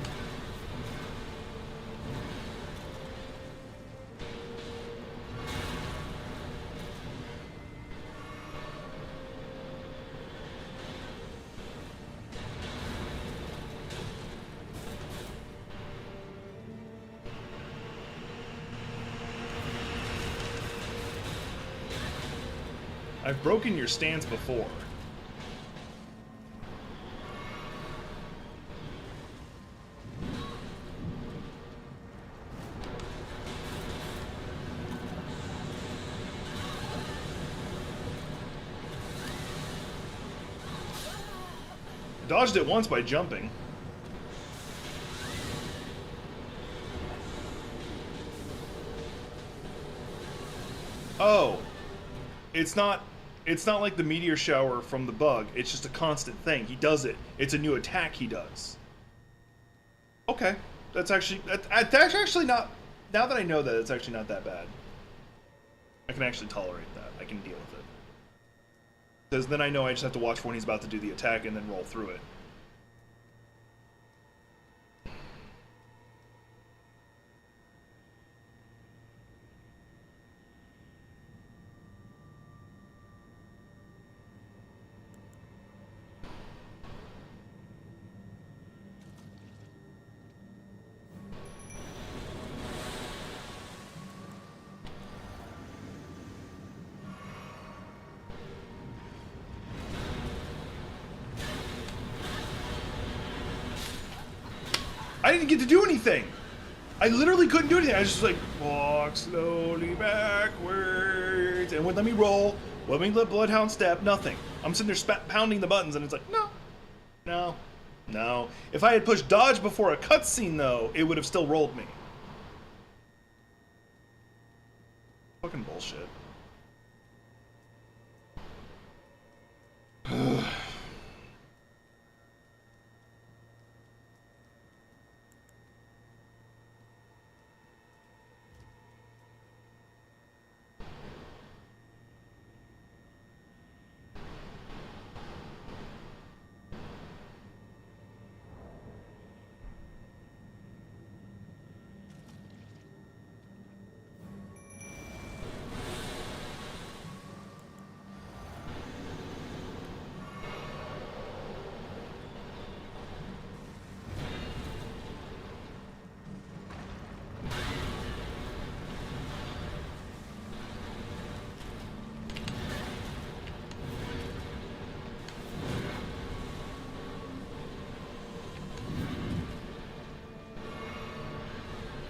I've broken your stance before. Dodged it once by jumping. Oh. It's not like the meteor shower from the bug. It's just a constant thing. He does it. It's a new attack he does. Okay. That's actually not, now that I know that, it's actually not that bad. I can actually tolerate that. I can deal with it. Because then I know I just have to watch for when he's about to do the attack and then roll through it. I didn't get to do anything. I literally couldn't do anything. I was just like, walk slowly backwards. And wouldn't let me roll. Wouldn't let Bloodhound Step. Nothing. I'm sitting there pounding the buttons and it's like, no. No. No. If I had pushed dodge before a cutscene, though, it would have still rolled me. Fucking bullshit.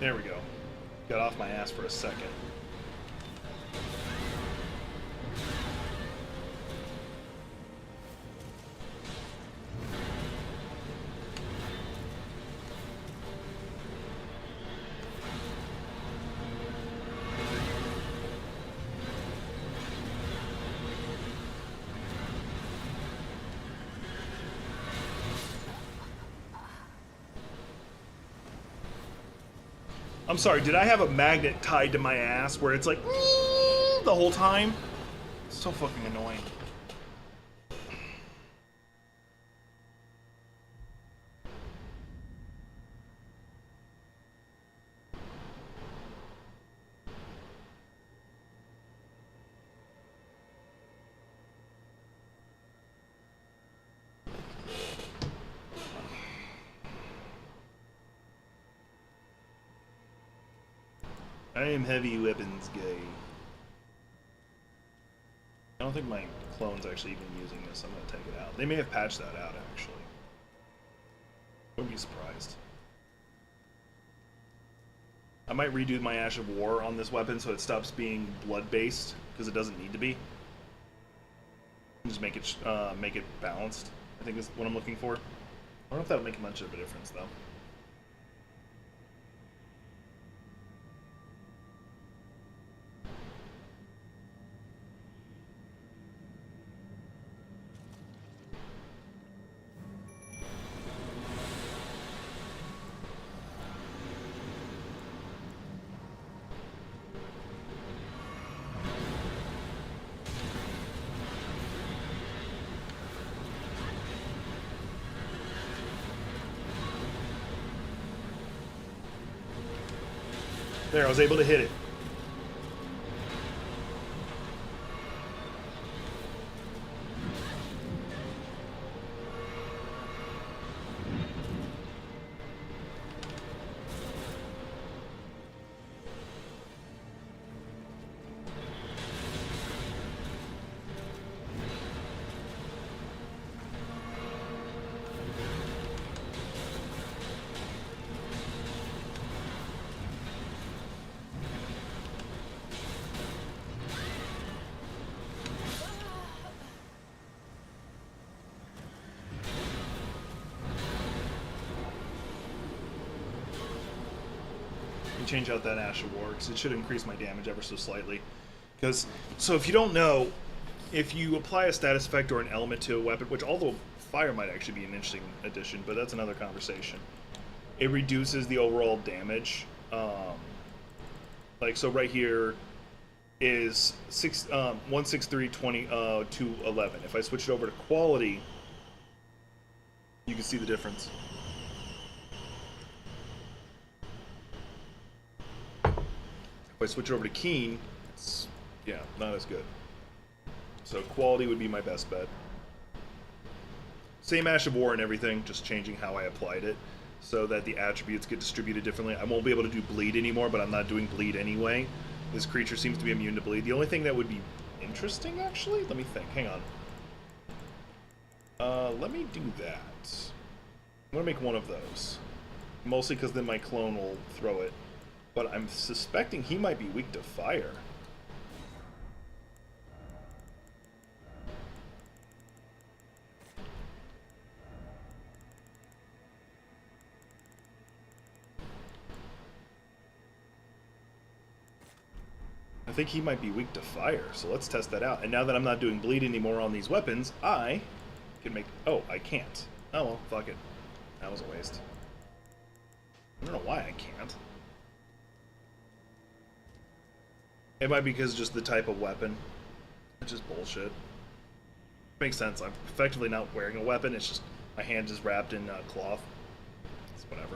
There we go. Got off my ass for a second. I'm sorry, did I have a magnet tied to my ass where it's like the whole time? It's so fucking annoying. I am heavy weapons gay. I don't think my clone's actually even using this. I'm gonna take it out. They may have patched that out, actually. Wouldn't be surprised. I might redo my Ash of War on this weapon so it stops being blood-based, because it doesn't need to be. Just make it balanced, I think is what I'm looking for. I don't know if that'll make much of a difference, though. There, I was able to hit it. Change out that Ash of War because it should increase my damage ever so slightly. Because, so if you don't know, if you apply a status effect or an element to a weapon, which although fire might actually be an interesting addition, but that's another conversation, it reduces the overall damage. Like, so right here is 163, 20 to 11. If I switch it over to quality, you can see the difference. If I switch over to keen, it's, yeah, not as good. So quality would be my best bet. Same Ash of War and everything, just changing how I applied it so that the attributes get distributed differently. I won't be able to do bleed anymore, but I'm not doing bleed anyway. This creature seems to be immune to bleed. The only thing that would be interesting, actually, let me think, hang on. Let me do that. I'm gonna make one of those. Mostly because then my clone will throw it. But I'm suspecting he might be weak to fire. I think he might be weak to fire, so let's test that out. And now that I'm not doing bleed anymore on these weapons, I can make... Oh, I can't. Oh well, fuck it. That was a waste. I don't know why I can't. It might be because just the type of weapon. It's just bullshit. Makes sense. I'm effectively not wearing a weapon. It's just my hand is wrapped in cloth. It's whatever.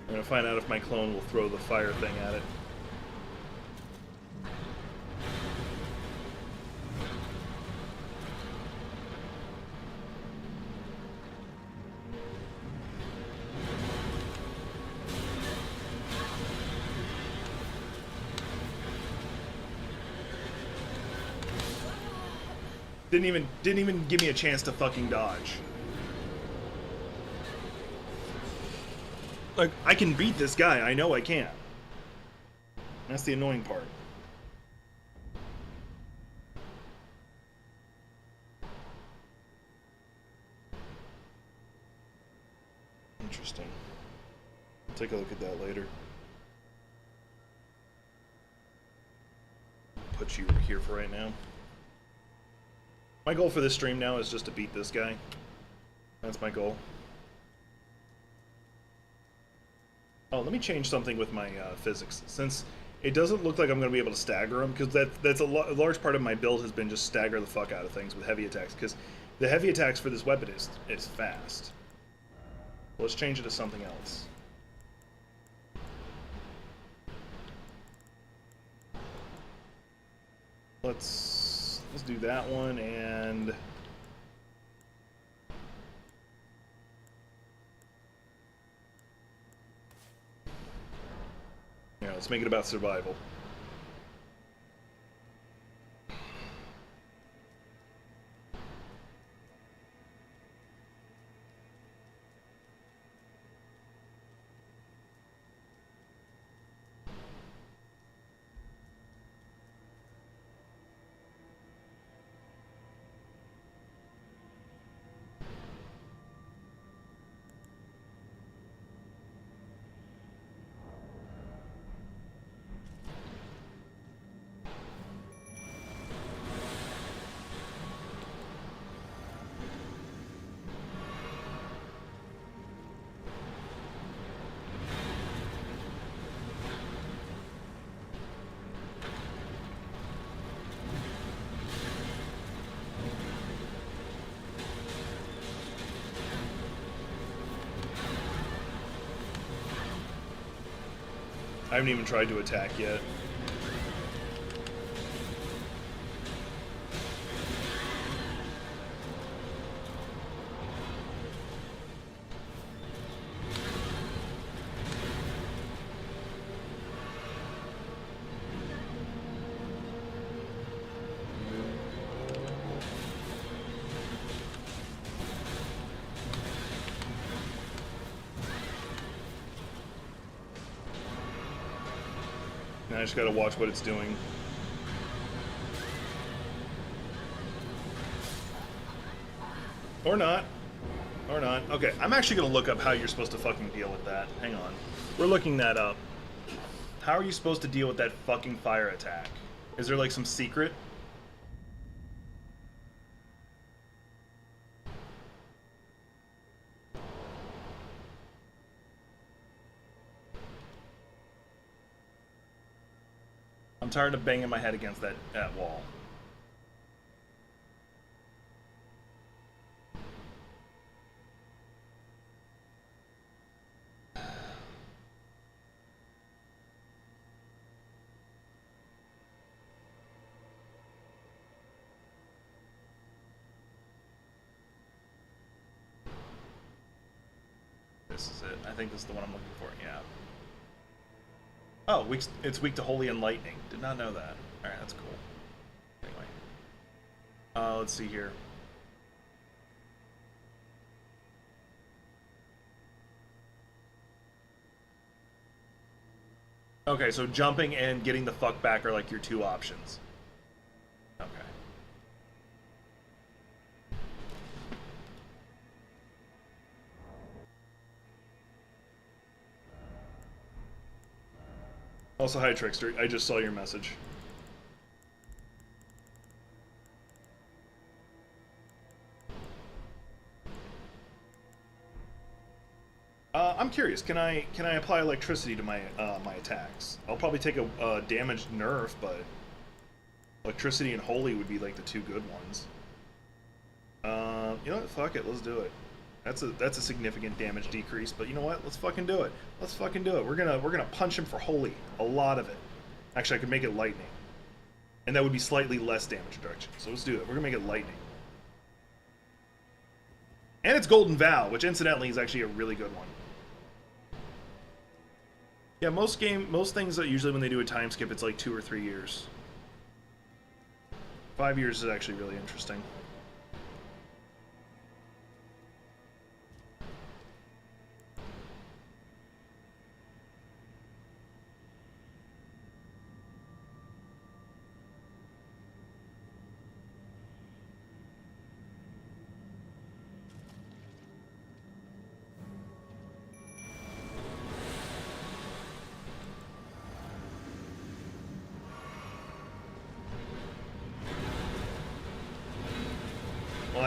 I'm gonna find out if my clone will throw the fire thing at it. Didn't even give me a chance to fucking dodge. Like, I can beat this guy. I know I can. That's the annoying part. Interesting. I'll take a look at that later. Put you here for right now. My goal for this stream now is just to beat this guy. That's my goal. Oh, let me change something with my physics. Since it doesn't look like I'm going to be able to stagger him, because that's a large part of my build has been just stagger the fuck out of things with heavy attacks, because the heavy attacks for this weapon is fast. Let's change it to something else. Let's do that one, and yeah, let's make it about survival. I haven't even tried to attack yet. I just gotta watch what it's doing. Or not. Or not. Okay, I'm actually gonna look up how you're supposed to fucking deal with that. Hang on. We're looking that up. How are you supposed to deal with that fucking fire attack? Is there like some secret? I'm tired of banging my head against that wall. This is it. I think this is the one I'm looking for. Yeah. Oh, it's weak to Holy and Lightning. Did not know that. Alright, that's cool. Anyway. Let's see here. Okay, so jumping and getting the fuck back are like your two options. Okay. Also, hi Trickster, I just saw your message. I'm curious, can I apply electricity to my my attacks? I'll probably take a damaged nerf, but electricity and holy would be like the two good ones. You know what? Fuck it, let's do it. That's a significant damage decrease, but you know what? Let's fucking do it. Let's fucking do it. We're gonna punch him for holy. A lot of it. Actually, I could make it lightning. And that would be slightly less damage reduction. So let's do it. We're gonna make it lightning. And it's Golden Vow, which incidentally is actually a really good one. Yeah, most things that usually when they do a time skip, it's like 2 or 3 years. 5 years is actually really interesting.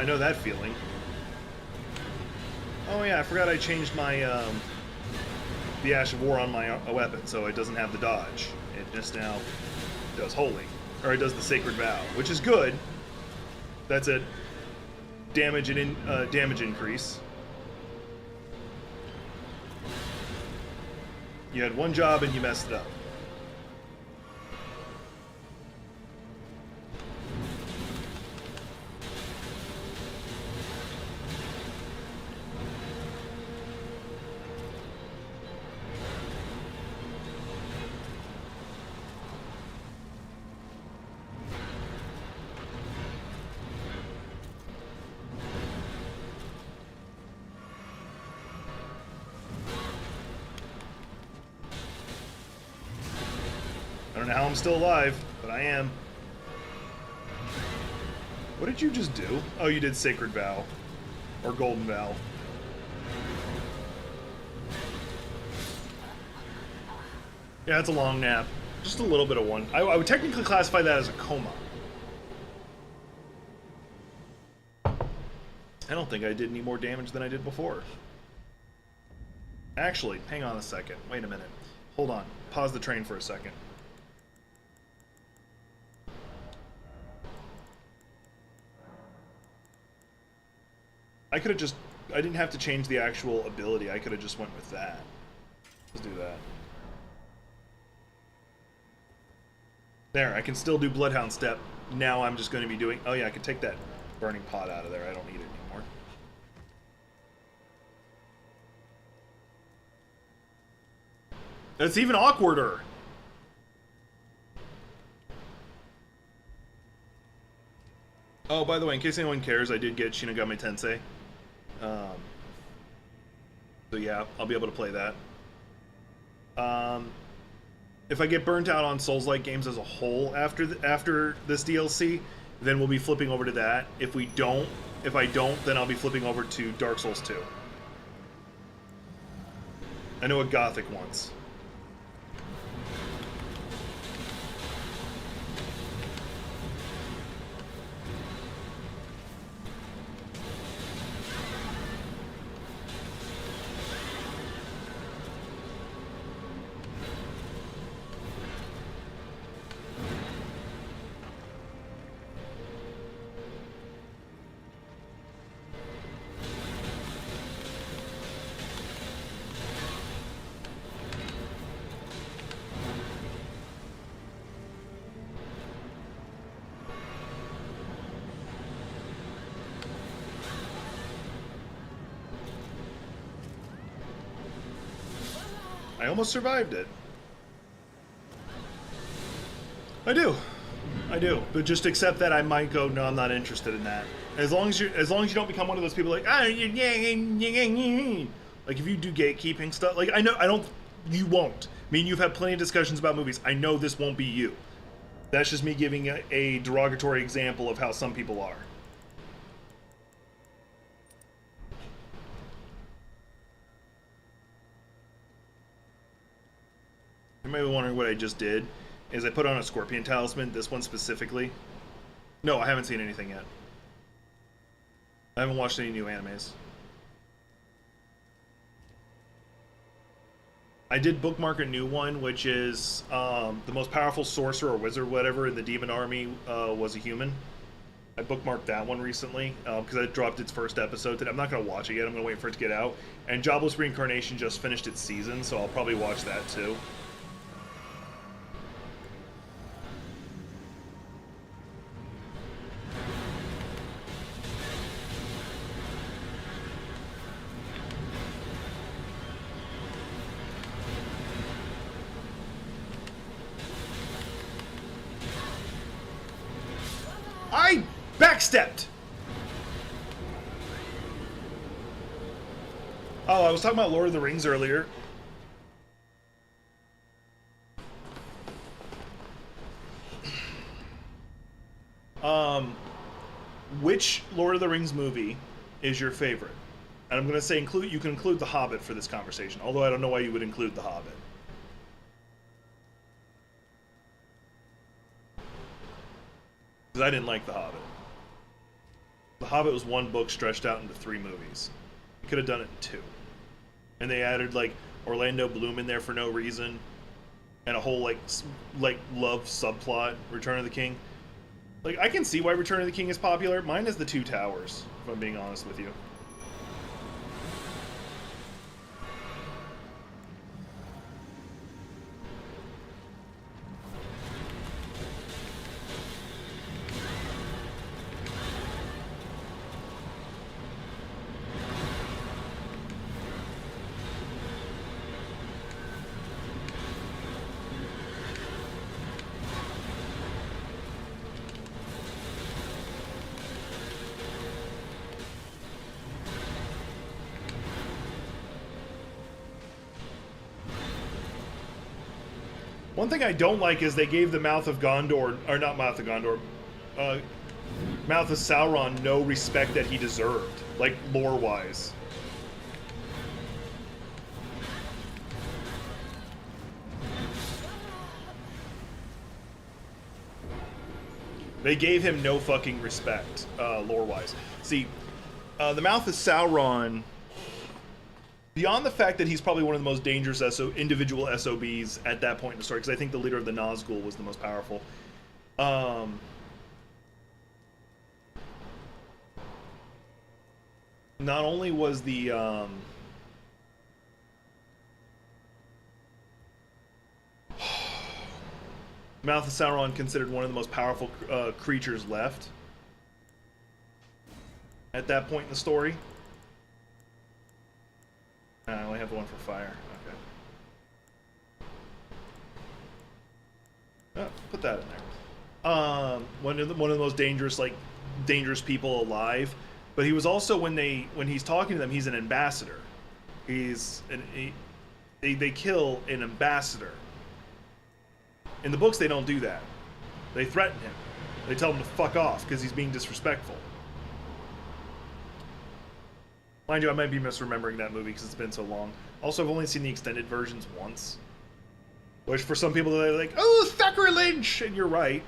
I know that feeling. Oh yeah, I forgot I changed my the Ash of War on my weapon, so it doesn't have the dodge. It just now does Holy, or it does the Sacred Vow, which is good. That's a damage increase. You had one job and you messed it up. I don't know how I'm still alive, but I am. What did you just do? Oh, you did Sacred Vow. Or Golden Vow. Yeah, it's a long nap. Just a little bit of one. I would technically classify that as a coma. I don't think I did any more damage than I did before. Actually, hang on a second. Wait a minute. Hold on. Pause the train for a second. I could have just... I didn't have to change the actual ability. I could have just went with that. Let's do that. There, I can still do Bloodhound Step. Now I'm just going to be doing... Oh yeah, I can take that burning pot out of there. I don't need it anymore. That's even awkwarder! Oh, by the way, in case anyone cares, I did get Shinigami Tensei. So yeah, I'll be able to play that. If I get burnt out on Souls-like games as a whole after this DLC, then we'll be flipping over to that. If I don't, then I'll be flipping over to Dark Souls 2. I know what Gothic wants. I almost survived it. I do. But just accept that I might go, no, I'm not interested in that. As long as you don't become one of those people like, like if you do gatekeeping stuff, like you won't. Me and you've had plenty of discussions about movies. I know this won't be you. That's just me giving a derogatory example of how some people are. You may be wondering what I just did, is I put on a Scorpion Talisman, this one specifically. No, I haven't seen anything yet. I haven't watched any new animes. I did bookmark a new one, which is the most powerful sorcerer or wizard, whatever, in the demon army was a human. I bookmarked that one recently because I dropped its first episode today. I'm not going to watch it yet. I'm going to wait for it to get out. And Jobless Reincarnation just finished its season, so I'll probably watch that too. I backstepped! Oh, I was talking about Lord of the Rings earlier. Which Lord of the Rings movie is your favorite? And I'm going to say you can include The Hobbit for this conversation, although I don't know why you would include The Hobbit. Because I didn't like The Hobbit. The Hobbit was one book stretched out into 3 movies. You could have done it in 2. And they added like Orlando Bloom in there for no reason, and a whole like love subplot. Return of the King. Like, I can see why Return of the King is popular. Mine is The Two Towers, if I'm being honest with you. One thing I don't like is they gave the Mouth of Gondor, or not Mouth of Gondor, Mouth of Sauron no respect that he deserved, like lore-wise. They gave him no fucking respect, lore-wise. See, the Mouth of Sauron, beyond the fact that he's probably one of the most dangerous individual SOBs at that point in the story, because I think the leader of the Nazgul was the most powerful. Not only was the Mouth of Sauron considered one of the most powerful creatures left at that point in the story. I only have the one for fire. Okay. Oh, put that in there. One of the most dangerous people alive. But he was also, when he's talking to them, he's an ambassador. They kill an ambassador. In the books, they don't do that. They threaten him. They tell him to fuck off because he's being disrespectful. Mind you, I might be misremembering that movie because it's been so long. Also, I've only seen the extended versions once. Which, for some people, they're like, oh, sacrilege! And you're right.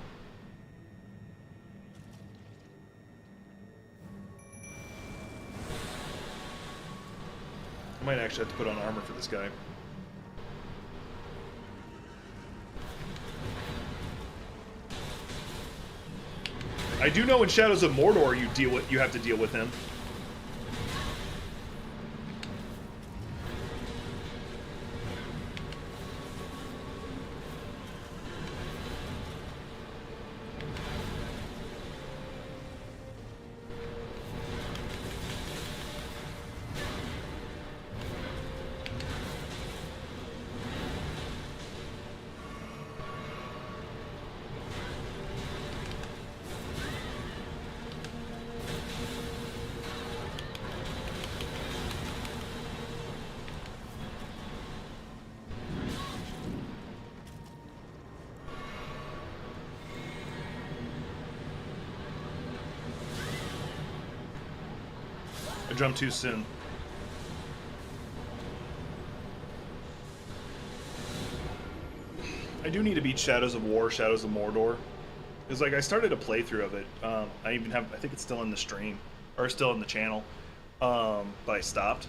I might actually have to put on armor for this guy. I do know in Shadows of Mordor you have to deal with him. I jumped too soon. I do need to beat Shadows of War, Shadows of Mordor. Because, like, I started a playthrough of it. I think it's still in the stream. Or still in the channel. But I stopped.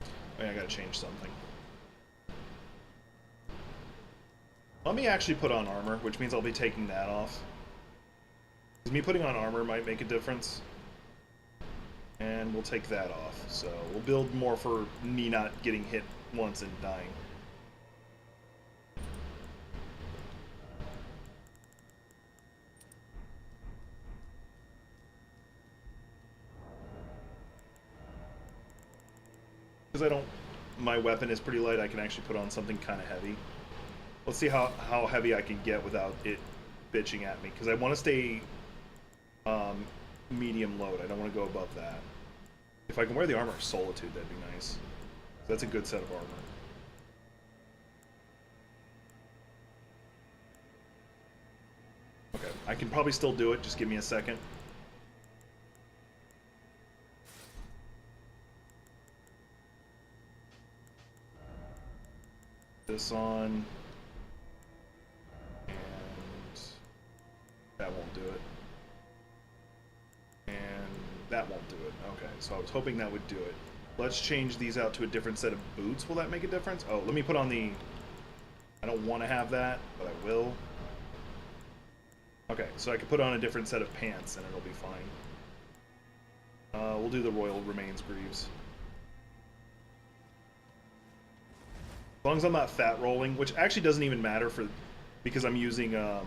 Oh, yeah, I gotta change something. Let me actually put on armor, which means I'll be taking that off. Because me putting on armor might make a difference. And we'll take that off. So we'll build more for me not getting hit once and dying. Because my weapon is pretty light, I can actually put on something kind of heavy. Let's see how heavy I can get without it bitching at me. Because I want to stay medium load. I don't want to go above that. If I can wear the Armor of Solitude, that'd be nice. That's a good set of armor. Okay, I can probably still do it. Just give me a second. this on. And that won't do it. And that won't do it. Okay, so I was hoping that would do it. Let's change these out to a different set of boots. Will that make a difference? Oh, let me put on the... I don't want to have that, but I will. Okay, so I can put on a different set of pants and it'll be fine. We'll do the Royal Remains Greaves. As long as I'm not fat rolling, which actually doesn't even matter for... because I'm using... because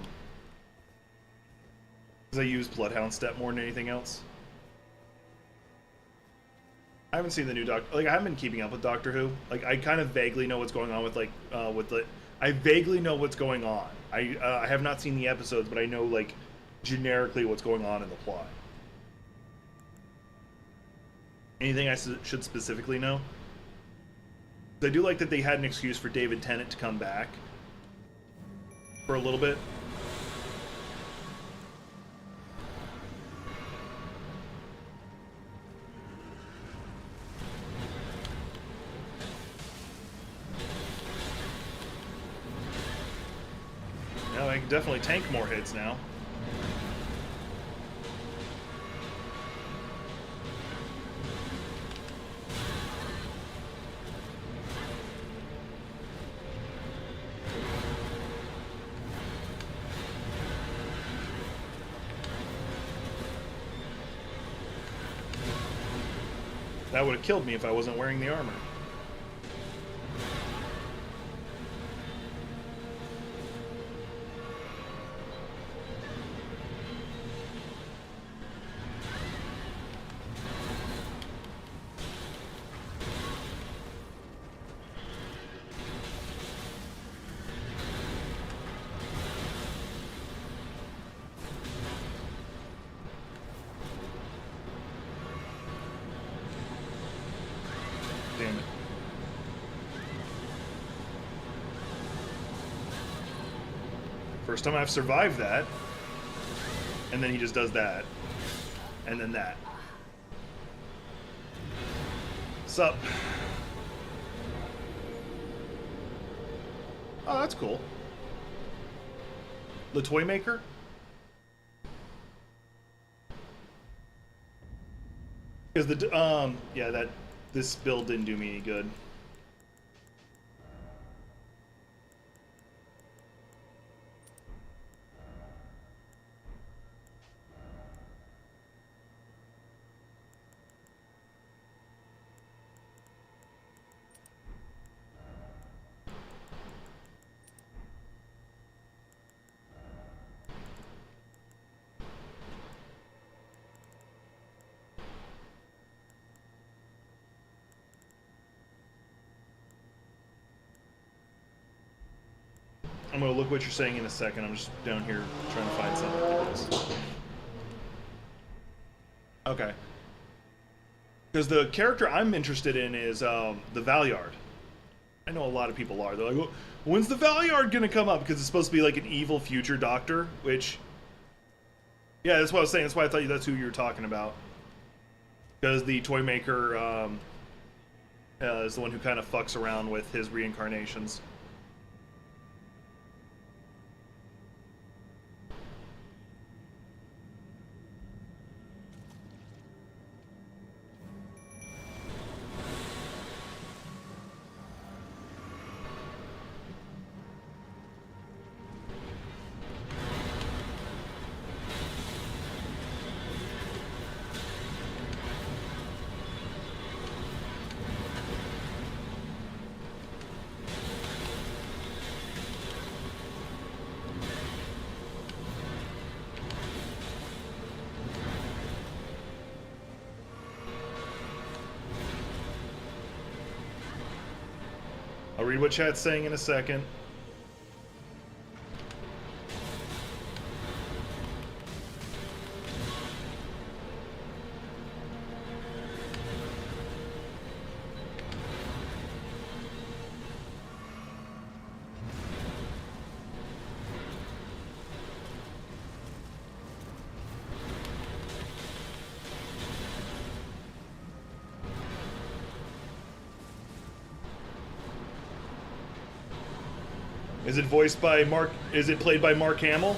I use Bloodhound Step more than anything else. I haven't seen the new Doctor... Like, I haven't been keeping up with Doctor Who. Like, I kind of vaguely know what's going on with, like, with the... I vaguely know what's going on. I have not seen the episodes, but I know, like, generically what's going on in the plot. Anything I should specifically know? I do like that they had an excuse for David Tennant to come back for a little bit. Now I can definitely tank more hits now. That would have killed me if I wasn't wearing the armor. Damn it. First time I've survived that. And then he just does that. And then that. Sup? Oh, that's cool. The Toy Maker? Because the, yeah, that... This build didn't do me any good. I'm gonna look what you're saying in a second. I'm just down here trying to find something to this. Okay. Because the character I'm interested in is the Valyard. I know a lot of people are. They're like, well, when's the Valyard gonna come up? Because it's supposed to be like an evil future doctor, which... Yeah, that's what I was saying. That's why I thought that's who you were talking about. Because the Toy Maker is the one who kind of fucks around with his reincarnations. I'll read what chat's saying in a second. Is it voiced by Mark? Is it played by Mark Hamill?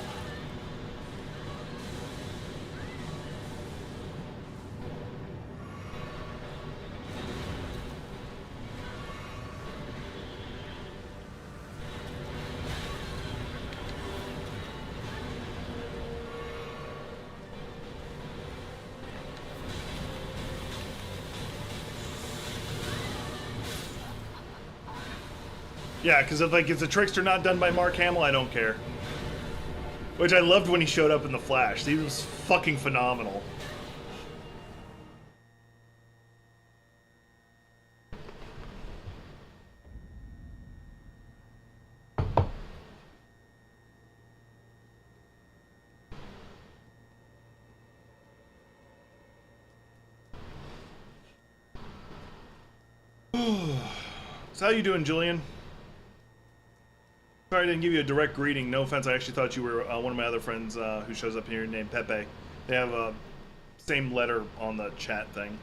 Yeah, because if like it's a trickster not done by Mark Hamill, I don't care. Which I loved when he showed up in The Flash. He was fucking phenomenal. So how you doing, Julian? Sorry I didn't give you a direct greeting. No offense, I actually thought you were one of my other friends who shows up here named Pepe. They have a same letter on the chat thing.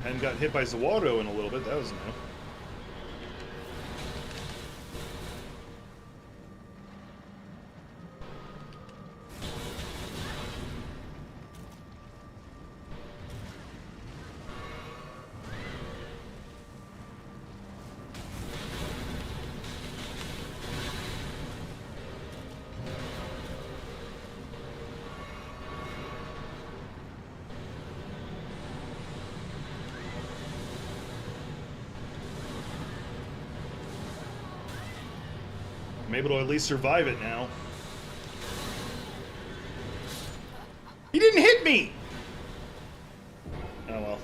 And got hit by Zawado in a little bit. That was new. I'm able to at least survive it now. He didn't hit me! Oh well.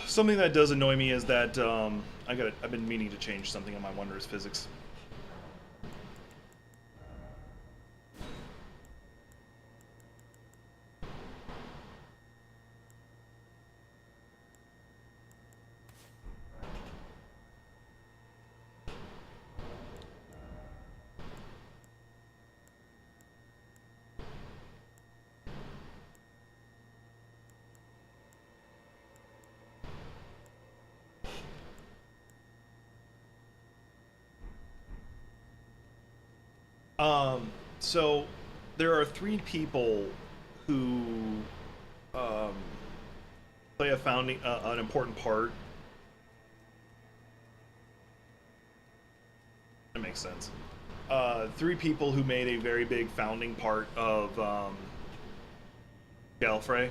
Something that does annoy me is that I've been meaning to change something in my Wondrous Physics. So there are 3 people who play a an important part. That makes sense. 3 people who made a very big founding part of Gallifrey.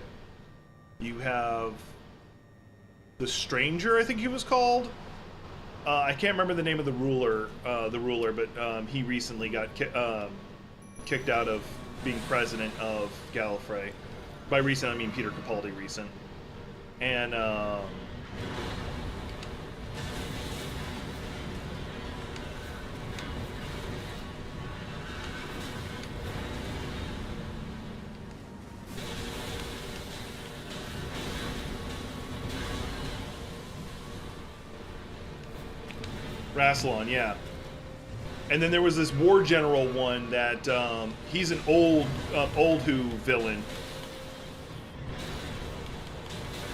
You have the Stranger, I think he was called. I can't remember the name of the ruler, but he recently got kicked out of being president of Gallifrey. By recent, I mean Peter Capaldi recent. And Rassilon, yeah. And then there was this War General one that he's an old Who villain.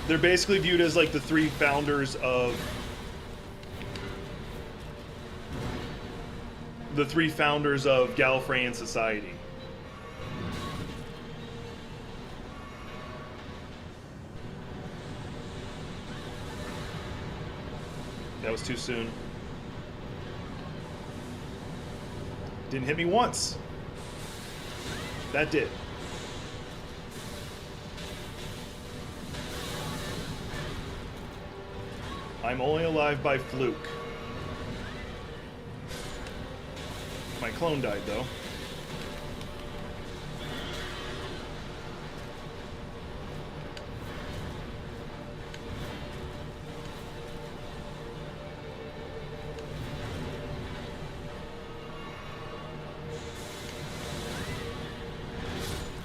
They're basically viewed as like the 3 founders of Gallifreyan society. That was too soon. Didn't hit me once. That did. I'm only alive by fluke. My clone died, though.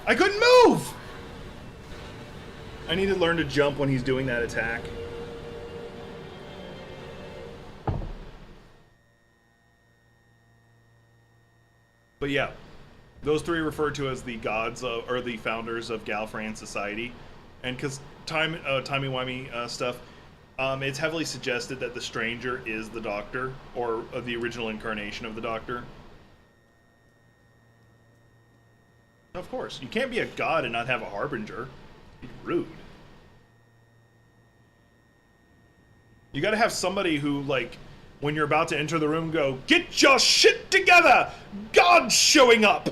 I couldn't move! I need to learn to jump when he's doing that attack. But yeah, those three referred to as the gods or the founders of Gallifreyan society, and because timey-wimey stuff, it's heavily suggested that the Stranger is the Doctor or the original incarnation of the Doctor. Of course, you can't be a god and not have a harbinger. It'd be rude. You got to have somebody who, like, when you're about to enter the room, go, "Get your shit together! God's showing up!"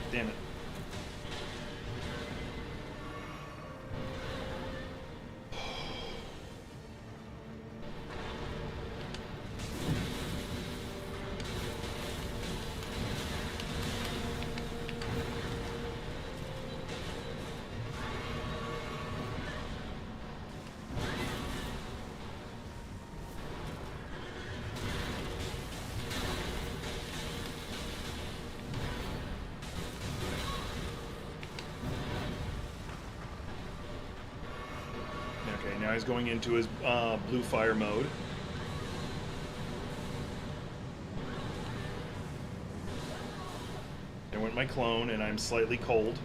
Damn it. Okay, now he's going into his blue fire mode. There went my clone, and I'm slightly cold.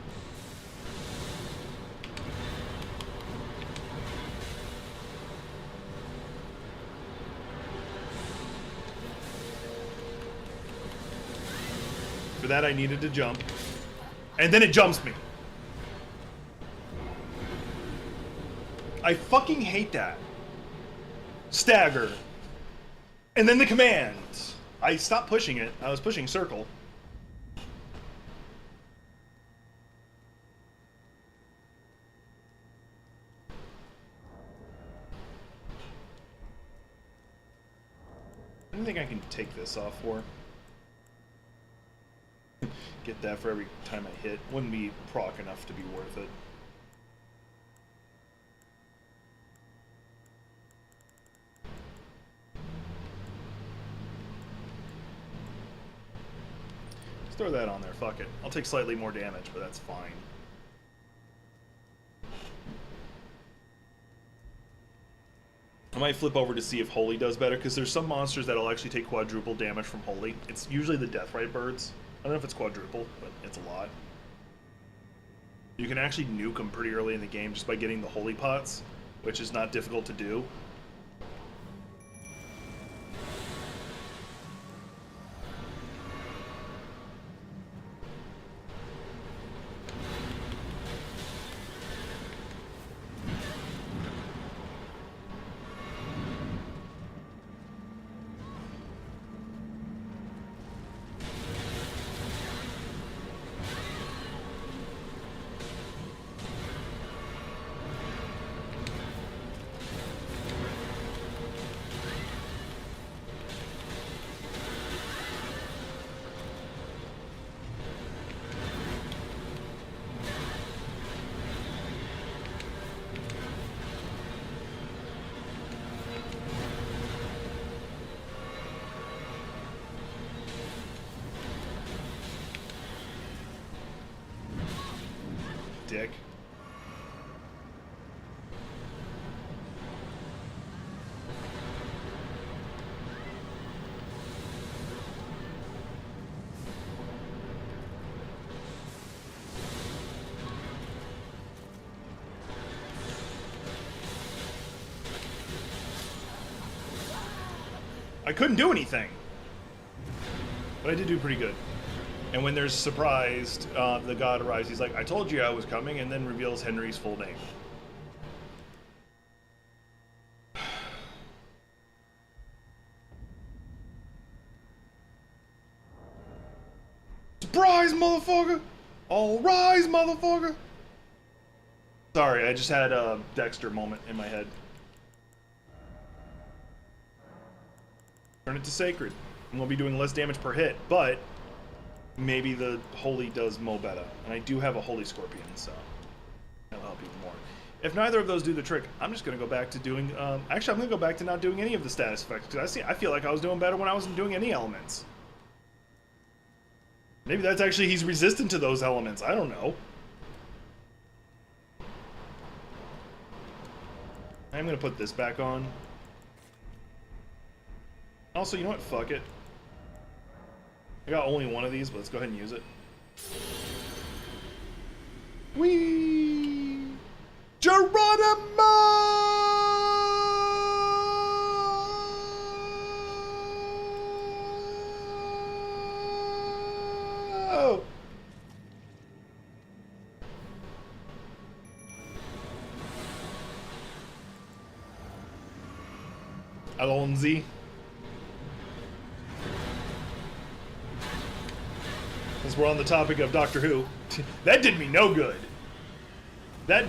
For that, I needed to jump. And then it jumps me. I fucking hate that. Stagger. And then the command. I stopped pushing it. I was pushing circle. I don't think I can take this off for. Get that for every time I hit. Wouldn't be proc enough to be worth it. Let's throw that on there, fuck it. I'll take slightly more damage, but that's fine. I might flip over to see if Holy does better, because there's some monsters that'll actually take quadruple damage from Holy. It's usually the Deathrite birds. I don't know if it's quadruple, but it's a lot. You can actually nuke them pretty early in the game just by getting the Holy Pots, which is not difficult to do. Dick. I couldn't do anything. But I did do pretty good. And when there's surprised, the god arrives, he's like, I told you I was coming, and then reveals Henry's full name. Surprise, motherfucker! All rise, motherfucker! Sorry, I just had a Dexter moment in my head. Turn it to Sacred. And we'll be doing less damage per hit, but maybe the Holy does mo better. And I do have a Holy Scorpion, so that'll help even more. If neither of those do the trick, I'm just going to go back to doing... actually, I'm going to go back to not doing any of the status effects, because I feel like I was doing better when I wasn't doing any elements. Maybe that's actually... he's resistant to those elements. I don't know. I'm going to put this back on. Also, you know what? Fuck it. I got only one of these, but let's go ahead and use it. Whee! Geronimo! Alonzi. Since we're on the topic of Doctor Who, that did me no good. That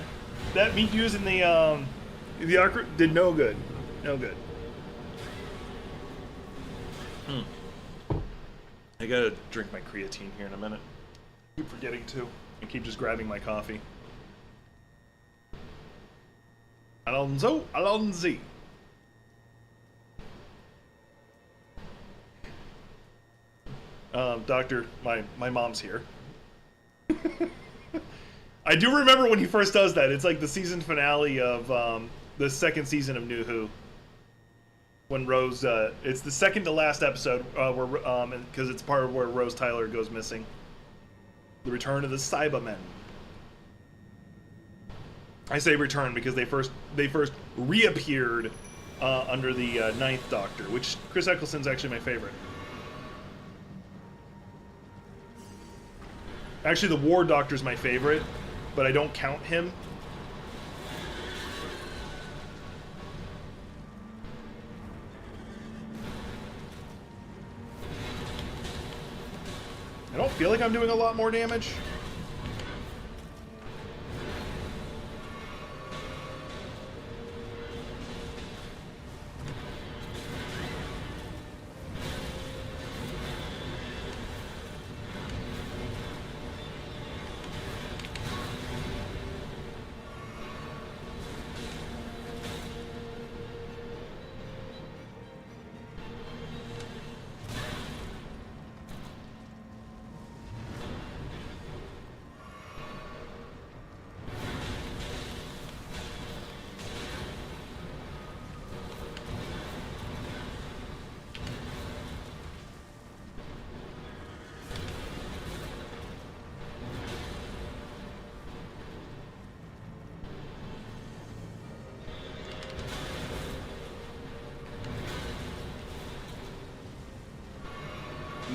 me using the arc did no good. No good. I gotta drink my creatine here in a minute. I keep forgetting to. I keep just grabbing my coffee. Alonzo, Alonzi. Doctor, my mom's here. I do remember when he first does that. It's like the season finale of the second season of New Who. When Rose, it's the second to last episode where, because it's part of where Rose Tyler goes missing. The return of the Cybermen. I say return because they first reappeared under the Ninth Doctor, which Chris Eccleston's actually my favorite. Actually, the War Doctor's my favorite, but I don't count him. I don't feel like I'm doing a lot more damage.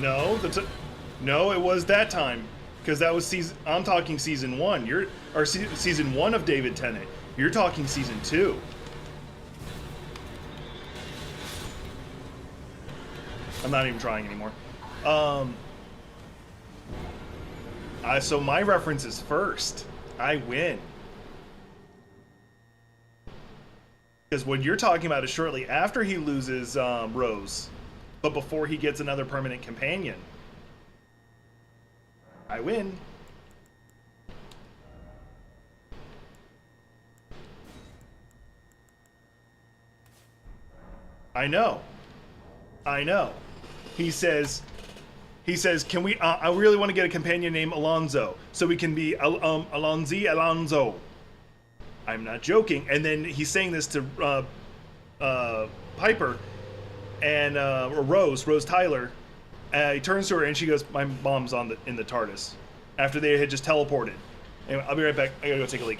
No, no, it was that time, because that was season. I'm talking season 1. Season 1 of David Tennant. You're talking season 2. I'm not even trying anymore. So my reference is first. I win. Because what you're talking about is shortly after he loses Rose. But before he gets another permanent companion. I win. I know. I know. He says, can we, I really want to get a companion named Alonzo. So we can be Alonzo. I'm not joking. And then he's saying this to Piper. And Rose Tyler, he turns to her and she goes, "My mom's in the TARDIS," after they had just teleported. Anyway, I'll be right back. I gotta go take a leak.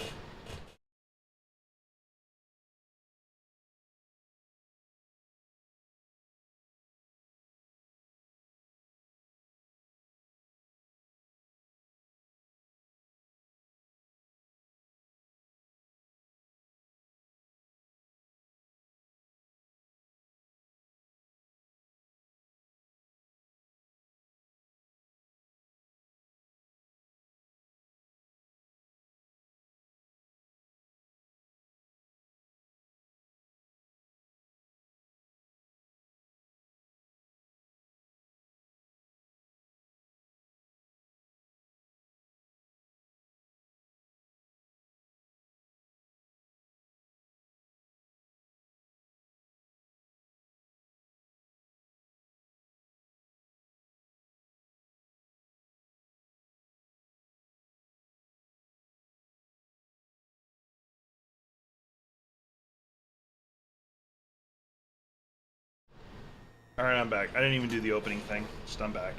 All right, I'm back. I didn't even do the opening thing. Just I'm back.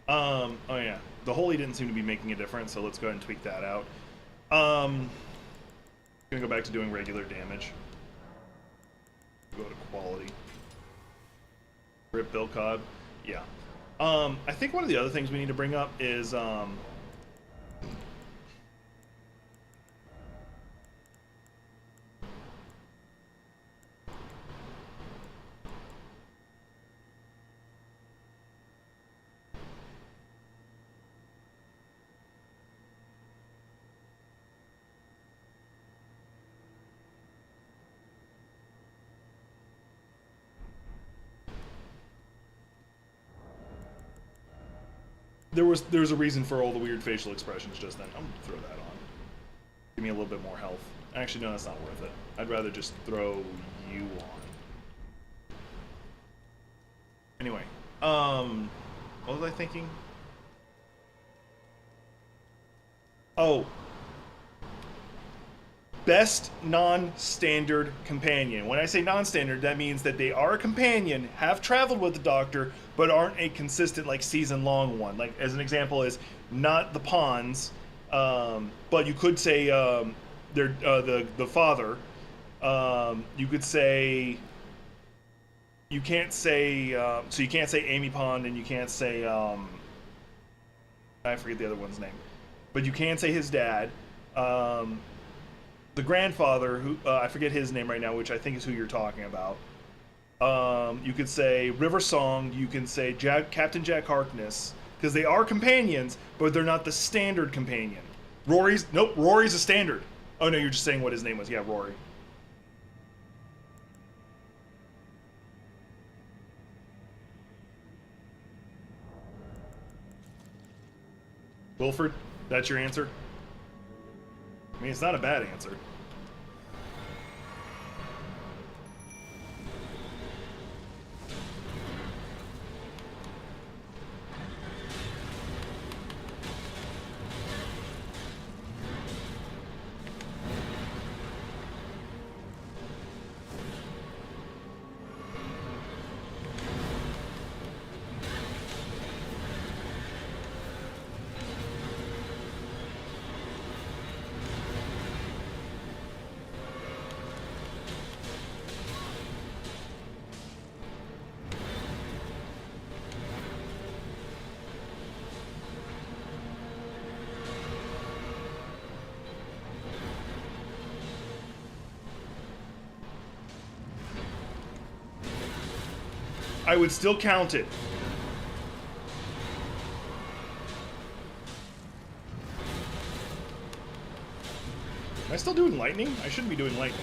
Oh yeah, the holy didn't seem to be making a difference, so let's go ahead and tweak that out. Gonna go back to doing regular damage. Go to quality. Rip Bill Cobb. Yeah. I think one of the other things we need to bring up is there's a reason for all the weird facial expressions just then. I'm gonna throw that on. Give me a little bit more health. Actually, no, that's not worth it. I'd rather just throw you on. Anyway, what was I thinking? Oh. Best non-standard companion. When I say non-standard, that means that they are a companion, have traveled with the Doctor, but aren't a consistent, like, season-long one. Like, as an example is, not the Pawns, but you could say, they're, the father. You could say... You can't say, so you can't say Amy Pond, and you can't say, I forget the other one's name. But you can say his dad. The grandfather, who I forget his name right now, which I think is who you're talking about. You could say River Song. You can say Captain Jack Harkness, because they are companions, but they're not the standard companion. Rory's a standard. Oh no, you're just saying what his name was. Yeah, Rory. Wilford, that's your answer? I mean, it's not a bad answer. I would still count it. Am I still doing lightning? I shouldn't be doing lightning.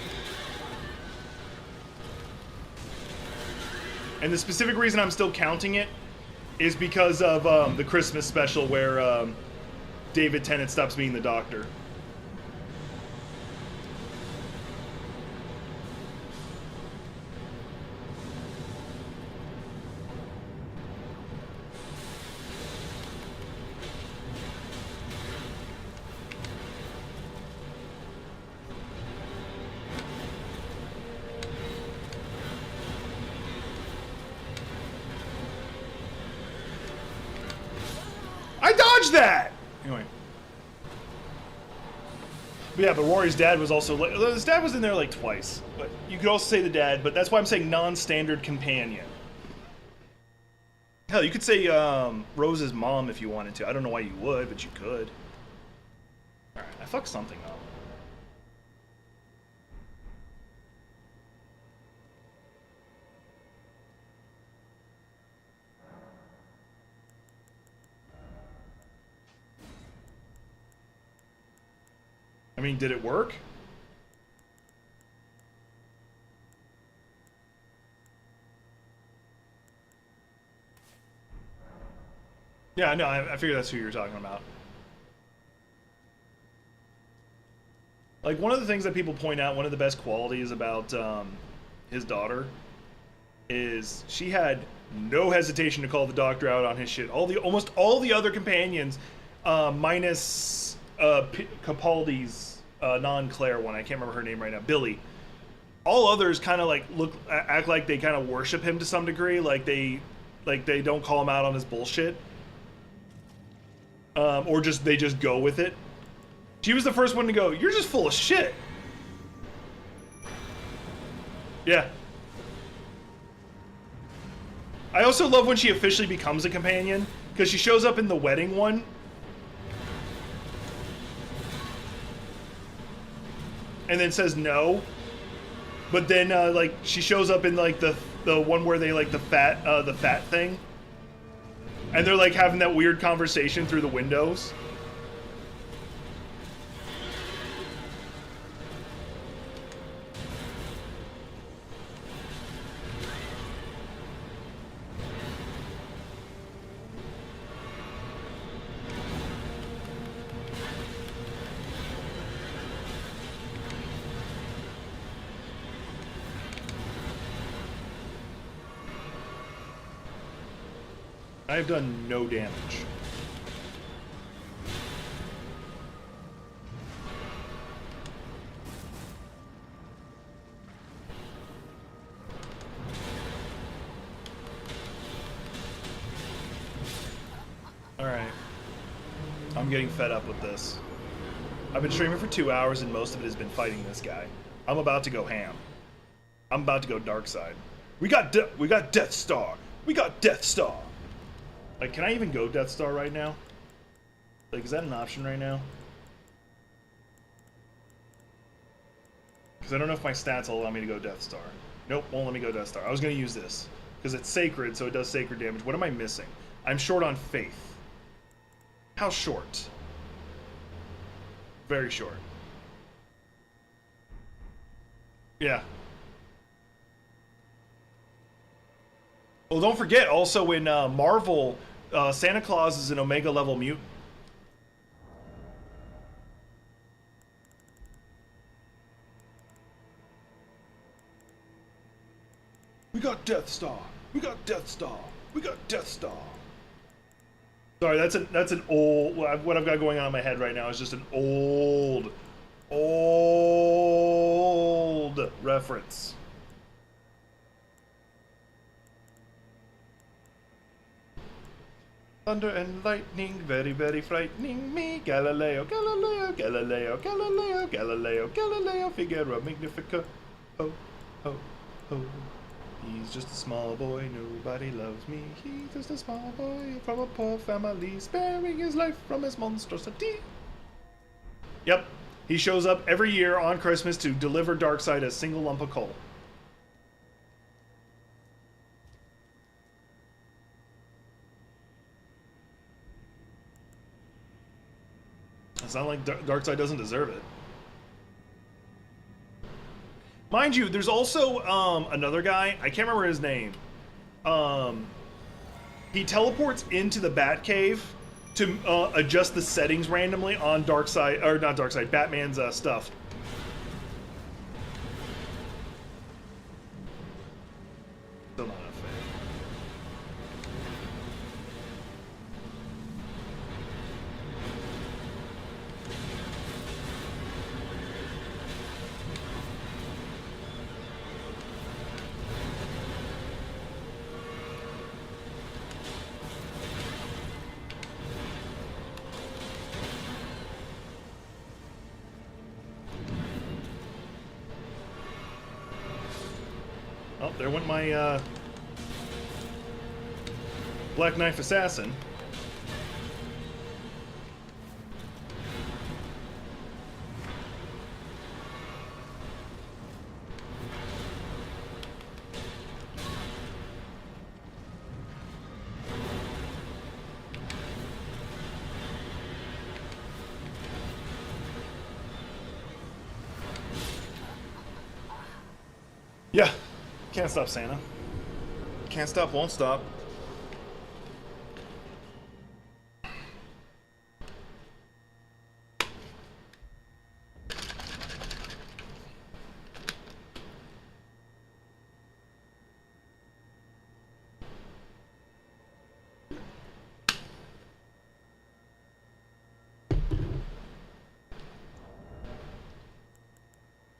And the specific reason I'm still counting it is because of the Christmas special where David Tennant stops being the Doctor. That anyway. But yeah, but Rory's dad was also like, his dad was in there like twice, but you could also say the dad, but that's why I'm saying non-standard companion. Hell, you could say Rose's mom if you wanted to. I don't know why you would, but you could. Alright, I fucked something up. I mean, did it work? Yeah, no, I figured that's who you were talking about. Like, one of the things that people point out, one of the best qualities about his daughter is she had no hesitation to call the Doctor out on his shit. Almost all the other companions, minus Capaldi's non-Claire one, I can't remember her name right now, Billy. All others kind of like act like they kind of worship him to some degree, like they don't call him out on his bullshit, or they just go with it. She was the first one to go, "You're just full of shit." Yeah. I also love when she officially becomes a companion, because she shows up in the wedding one. And then says no. But then, like, she shows up in, like, the one where they, like, the fat thing. And they're, like, having that weird conversation through the windows. I have done no damage. Alright. I'm getting fed up with this. I've been streaming for 2 hours and most of it has been fighting this guy. I'm about to go ham. I'm about to go dark side. We got Death Star. We got Death Star. Like, can I even go Death Star right now? Like, is that an option right now? Because I don't know if my stats will allow me to go Death Star. Nope, won't let me go Death Star. I was going to use this. Because it's sacred, so it does sacred damage. What am I missing? I'm short on faith. How short? Very short. Yeah. Well, don't forget, also in Marvel, Santa Claus is an Omega level mutant. We got Death Star. We got Death Star. We got Death Star. Sorry, that's an old. What I've got going on in my head right now is just an old reference. Thunder and lightning, very, very frightening me. Galileo, Galileo, Galileo, Galileo, Galileo, Galileo, Figaro Magnifica. Ho, ho, ho. He's just a small boy, nobody loves me. He's just a small boy from a poor family, sparing his life from his monstrosity. Yep, he shows up every year on Christmas to deliver Darkseid a single lump of coal. It's not like Darkseid doesn't deserve it. Mind you, there's also another guy. I can't remember his name. He teleports into the Batcave to adjust the settings randomly on Darkseid, or not Darkseid, Batman's stuff. Still not enough. Oh, there went my Black Knife Assassin. Yeah. Can't stop Santa. Can't stop, won't stop.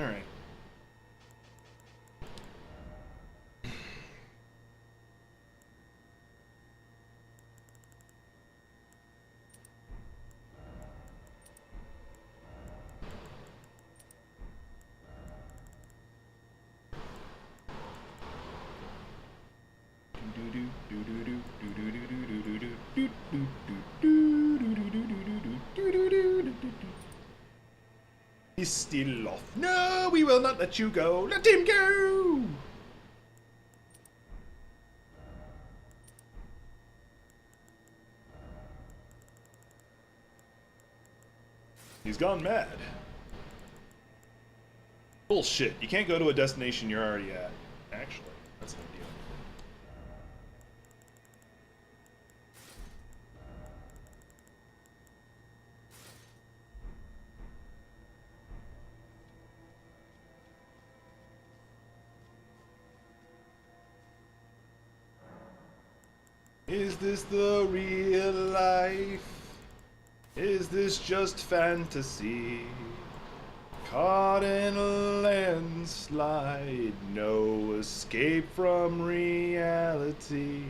All right. He's still off. No, we will not let you go. Let him go! He's gone mad. Bullshit. You can't go to a destination you're already at. Actually, that's an idea. Is this the real life? Is this just fantasy? Caught in a landslide, no escape from reality.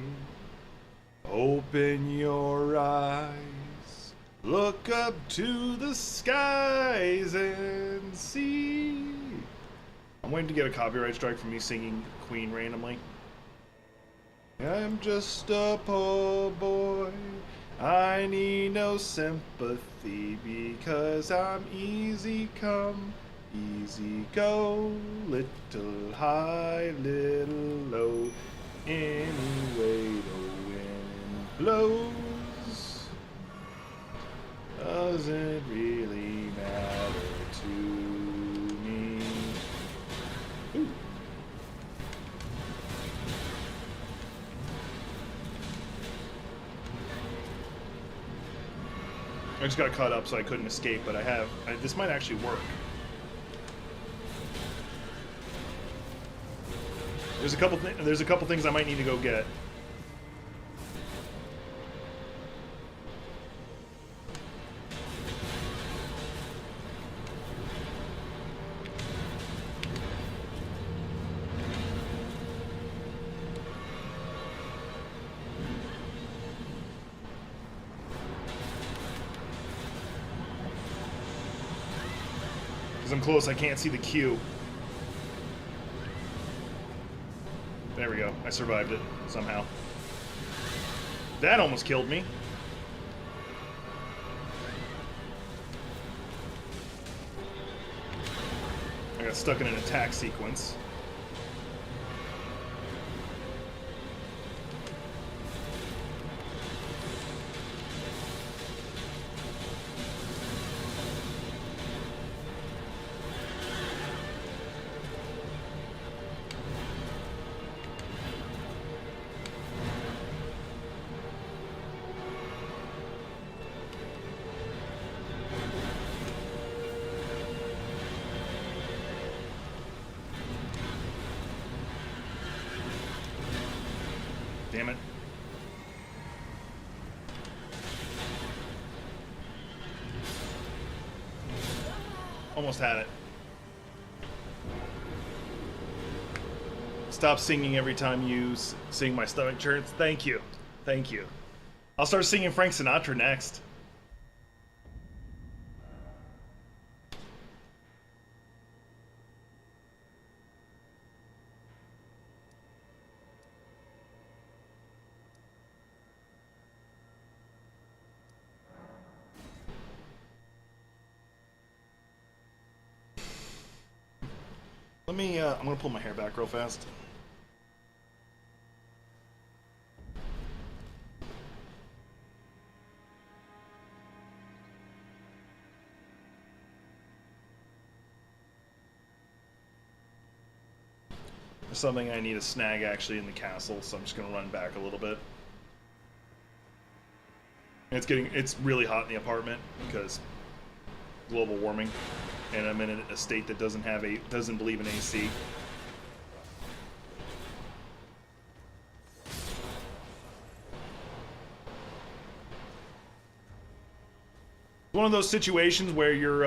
Open your eyes, look up to the skies and see. I'm waiting to get a copyright strike from me singing Queen randomly. I'm just a poor boy, I need no sympathy because I'm easy come, easy go, little high, little low, anyway the wind blows, doesn't really matter to me. Ooh. I just got caught up, so I couldn't escape, but this might actually work. There's a couple things I might need to go get. I'm close, I can't see the queue. There we go, I survived it, somehow. That almost killed me. I got stuck in an attack sequence. Damn it. Almost had it. Stop singing every time you sing my stomach churns. Thank you. Thank you. I'll start singing Frank Sinatra next. Let me, I'm gonna pull my hair back real fast. There's something I need to snag actually in the castle, so I'm just gonna run back a little bit. It's really hot in the apartment because global warming. And I'm in a state that doesn't believe in AC. One of those situations where you're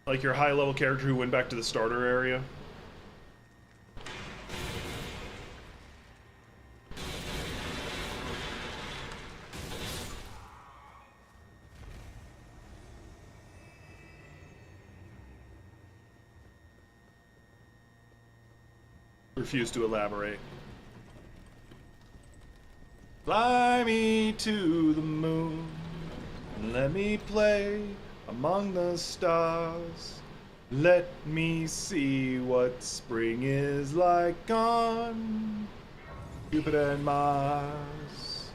like your high-level character who went back to the starter area. Refuse to elaborate. Fly me to the moon, let me play among the stars. Let me see what spring is like on Jupiter and Mars.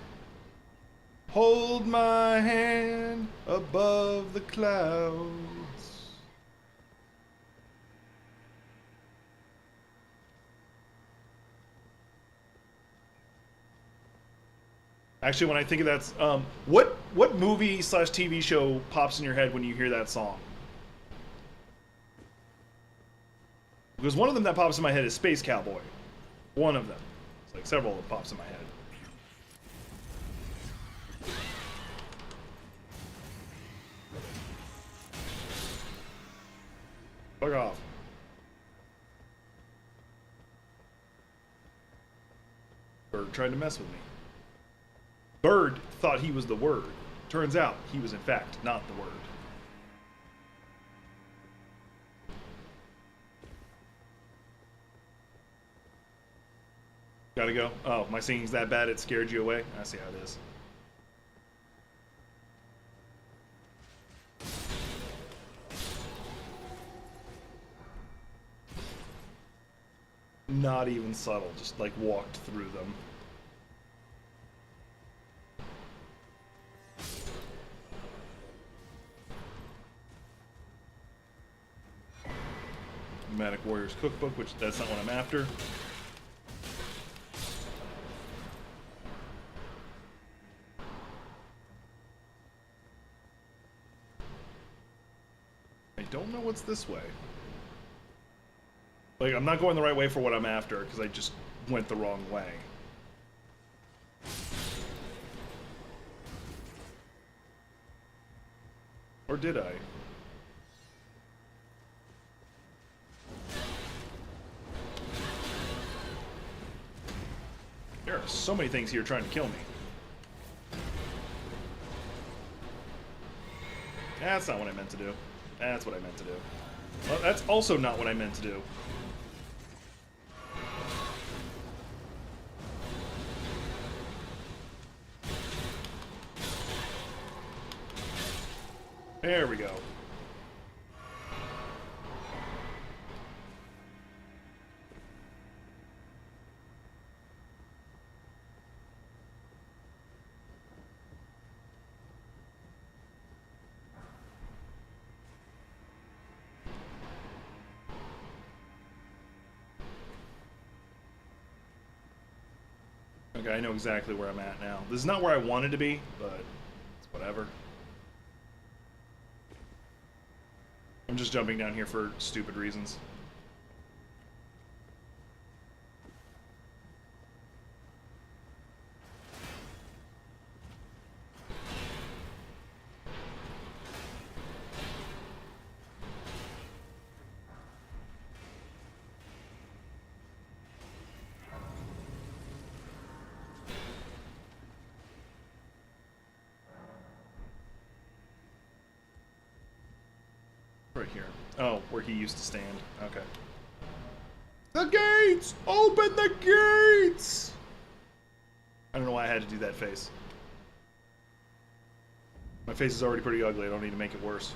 Hold my hand above the clouds. Actually, when I think of that, what movie slash TV show pops in your head when you hear that song? Because one of them that pops in my head is Space Cowboy. One of them. It's like several that pops in my head. Fuck off. Bird tried to mess with me. Bird thought he was the word. Turns out he was in fact not the word. Gotta go. Oh, my singing's that bad it scared you away? I see how it is. Not even subtle, just like walked through them. Nomadic Warriors Cookbook, which that's not what I'm after. I don't know what's this way. Like, I'm not going the right way for what I'm after, because I just went the wrong way. Or did I? There are so many things here trying to kill me. That's not what I meant to do. That's what I meant to do. Well, that's also not what I meant to do. There we go. Okay, I know exactly where I'm at now. This is not where I wanted to be, but it's whatever. I'm just jumping down here for stupid reasons. Right here. Oh, where he used to stand. Okay. The gates! Open the gates! I don't know why I had to do that face. My face is already pretty ugly. I don't need to make it worse.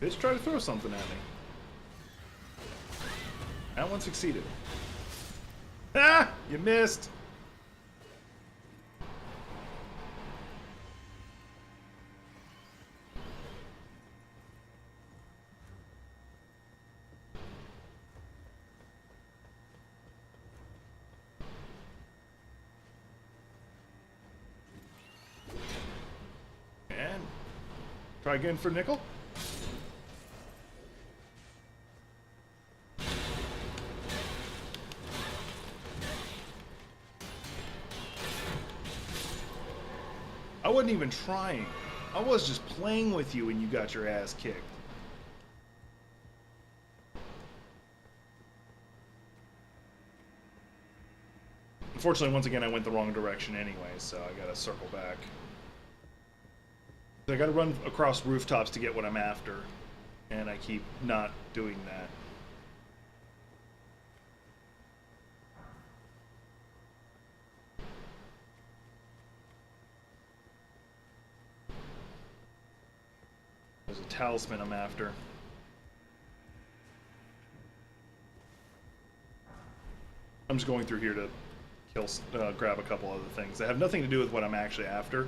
Bitch tried to throw something at me. That one succeeded. Ah! You missed! Try again for nickel. I wasn't even trying. I was just playing with you and you got your ass kicked. Unfortunately, once again, I went the wrong direction anyway, so I gotta circle back. I gotta run across rooftops to get what I'm after, and I keep not doing that. talisman I'm after. I'm just going through here to grab a couple other things that have nothing to do with what I'm actually after.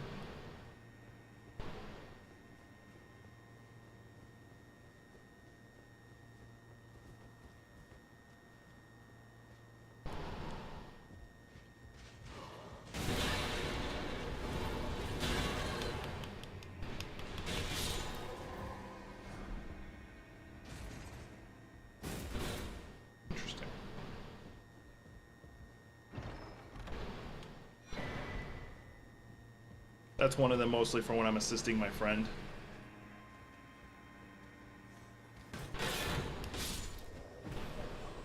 That's one of them, mostly for when I'm assisting my friend.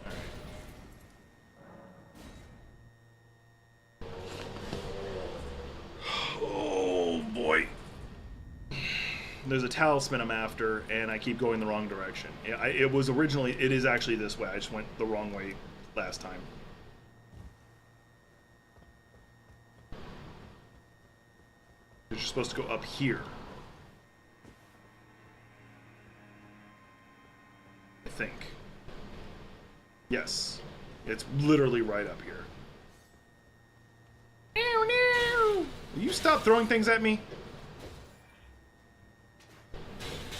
Alright. Oh boy. There's a talisman I'm after, and I keep going the wrong direction. It is actually this way. I just went the wrong way last time. You're supposed to go up here. I think. Yes. It's literally right up here. Ow, no! Will you stop throwing things at me?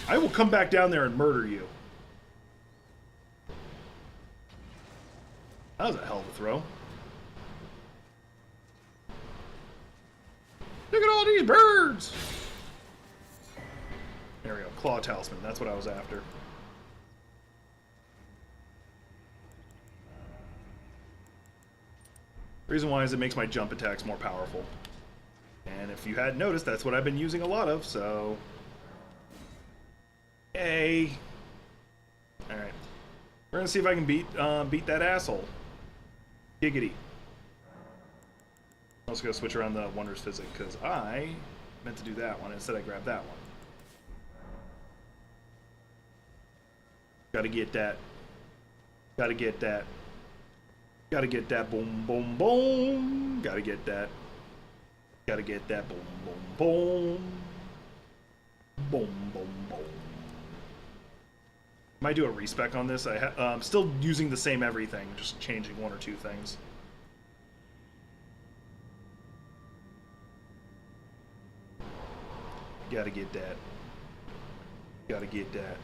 I will come back down there and murder you. That was a hell of a throw. Look at all these birds! There we go. Claw talisman. That's what I was after. Reason why is it makes my jump attacks more powerful. And if you hadn't noticed, that's what I've been using a lot of, so... Yay! Alright. We're gonna see if I can beat that asshole. Giggity. I'm also gonna switch around the Wonders Physic, because I meant to do that one. Instead I grabbed that one. Gotta get that. Gotta get that. Gotta get that. Boom, boom, boom. Gotta get that. Gotta get that. Boom, boom, boom. Boom, boom, boom. Might do a respec on this. I'm still using the same everything, just changing one or two things. Gotta get that. Gotta get that.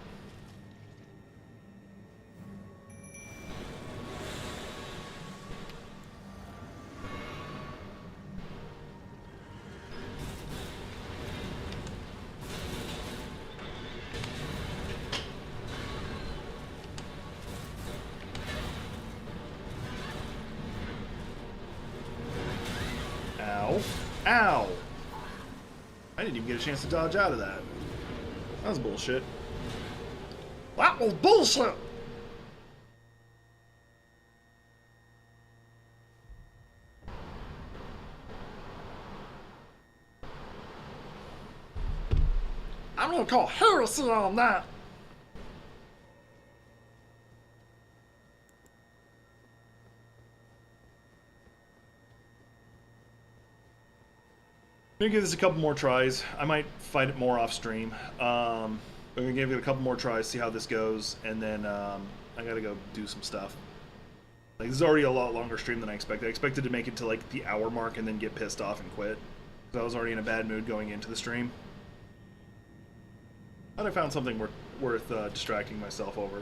Ow. Ow! I didn't even get a chance to dodge out of that. That was bullshit. That was bullshit! I'm gonna call heresy on that! I'm gonna give this a couple more tries. I might fight it more off stream. I'm gonna give it a couple more tries, see how this goes, and then I gotta go do some stuff. Like, this is already a lot longer stream than I expected. I expected to make it to like the hour mark and then get pissed off and quit, because I was already in a bad mood going into the stream. But I found something worth distracting myself over.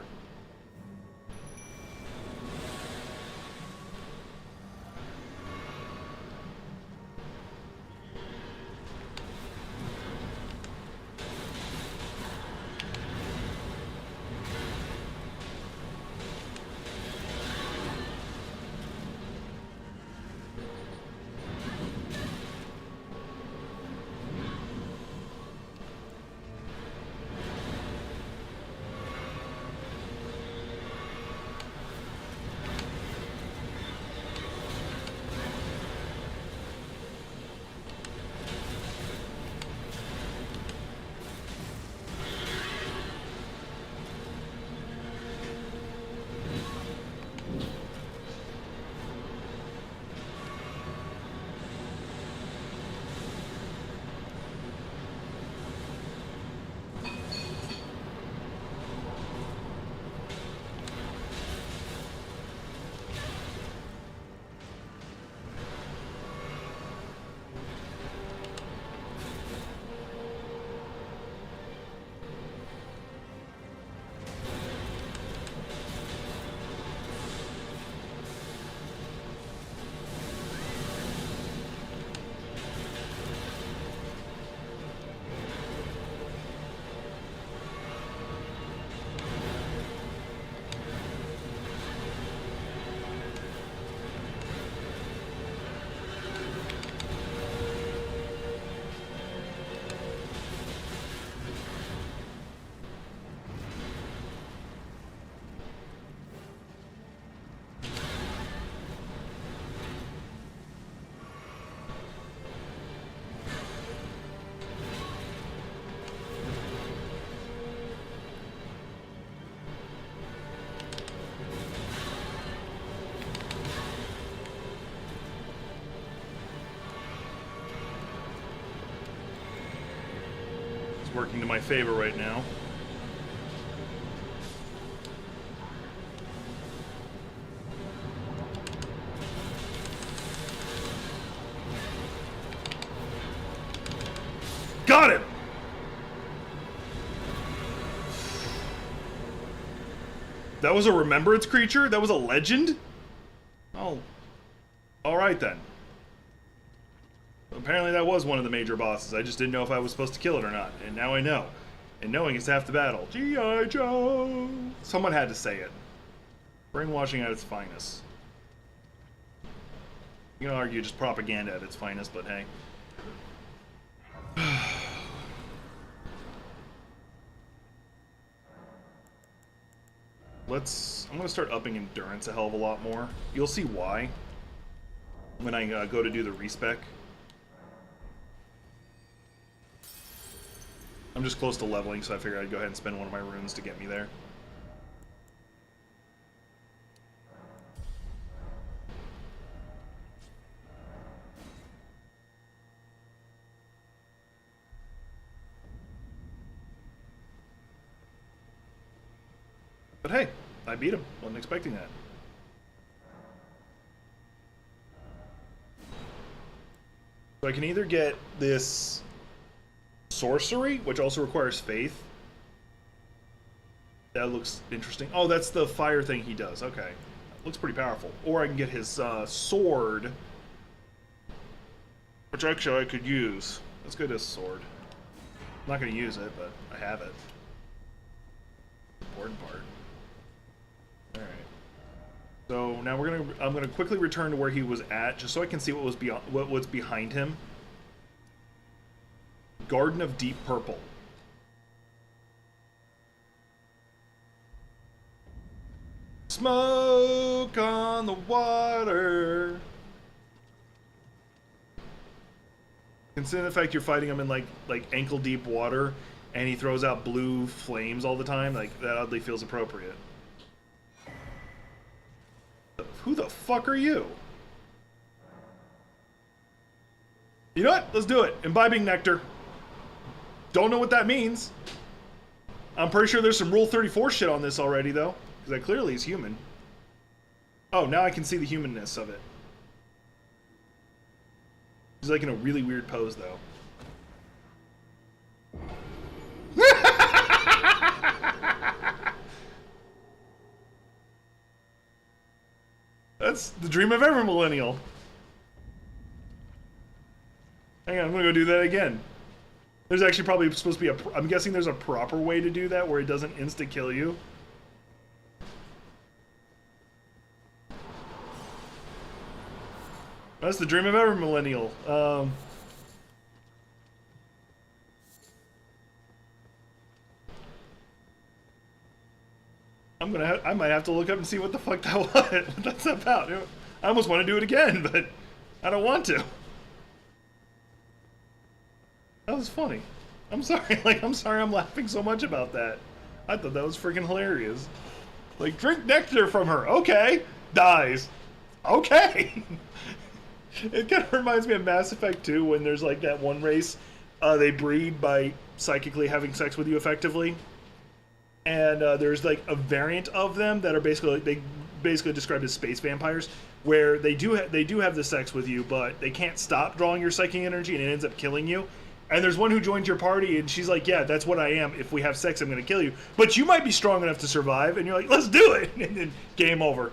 working to my favor right now. Got him! That was a remembrance creature? That was a legend? Oh. Alright then. Apparently that was one of the major bosses. I just didn't know if I was supposed to kill it or not. And now I know. And knowing is half the battle. G.I. Joe! Someone had to say it. Brainwashing at its finest. You can argue just propaganda at its finest, but hey. I'm gonna start upping endurance a hell of a lot more. You'll see why when I go to do the respec. I'm just close to leveling, so I figured I'd go ahead and spend one of my runes to get me there. But hey, I beat him. Wasn't expecting that. So I can either get this sorcery, which also requires faith. That looks interesting. Oh, that's the fire thing he does. Okay. Looks pretty powerful. Or I can get his sword, which actually I could use. Let's go to his sword. I'm not going to use it, but I have it. Important part. Alright. So now I'm gonna quickly return to where he was at, just so I can see what was behind him. Garden of Deep Purple. Smoke on the water. Consider the fact you're fighting him in like ankle deep water, and he throws out blue flames all the time. Like, that oddly feels appropriate. Who the fuck are you? You know what? Let's do it. Imbibing nectar. Don't know what that means. I'm pretty sure there's some Rule 34 shit on this already, though. Because that clearly is human. Oh, now I can see the humanness of it. He's like in a really weird pose, though. That's the dream of every millennial. Hang on, I'm gonna go do that again. There's actually probably supposed to be I'm guessing there's a proper way to do that where it doesn't insta-kill you. That's the dream of every millennial. I might have to look up and see what the fuck that was. What that's about. I almost want to do it again, but I don't want to. That was funny. I'm sorry. I'm sorry I'm laughing so much about that. I thought that was freaking hilarious. Like, drink nectar from her. Okay. Dies. Okay. It kind of reminds me of Mass Effect 2 when there's like that one race. They breed by psychically having sex with you effectively. And there's like a variant of them that are basically described as space vampires, where they do have the sex with you, but they can't stop drawing your psychic energy, and it ends up killing you. And there's one who joins your party, and she's like, "Yeah, that's what I am. If we have sex, I'm going to kill you. But you might be strong enough to survive." And you're like, "Let's do it!" And then game over.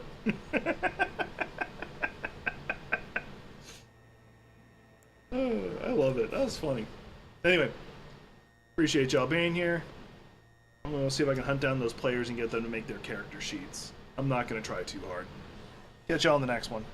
Oh, I love it. That was funny. Anyway, appreciate y'all being here. I'm going to see if I can hunt down those players and get them to make their character sheets. I'm not going to try too hard. Catch y'all in the next one.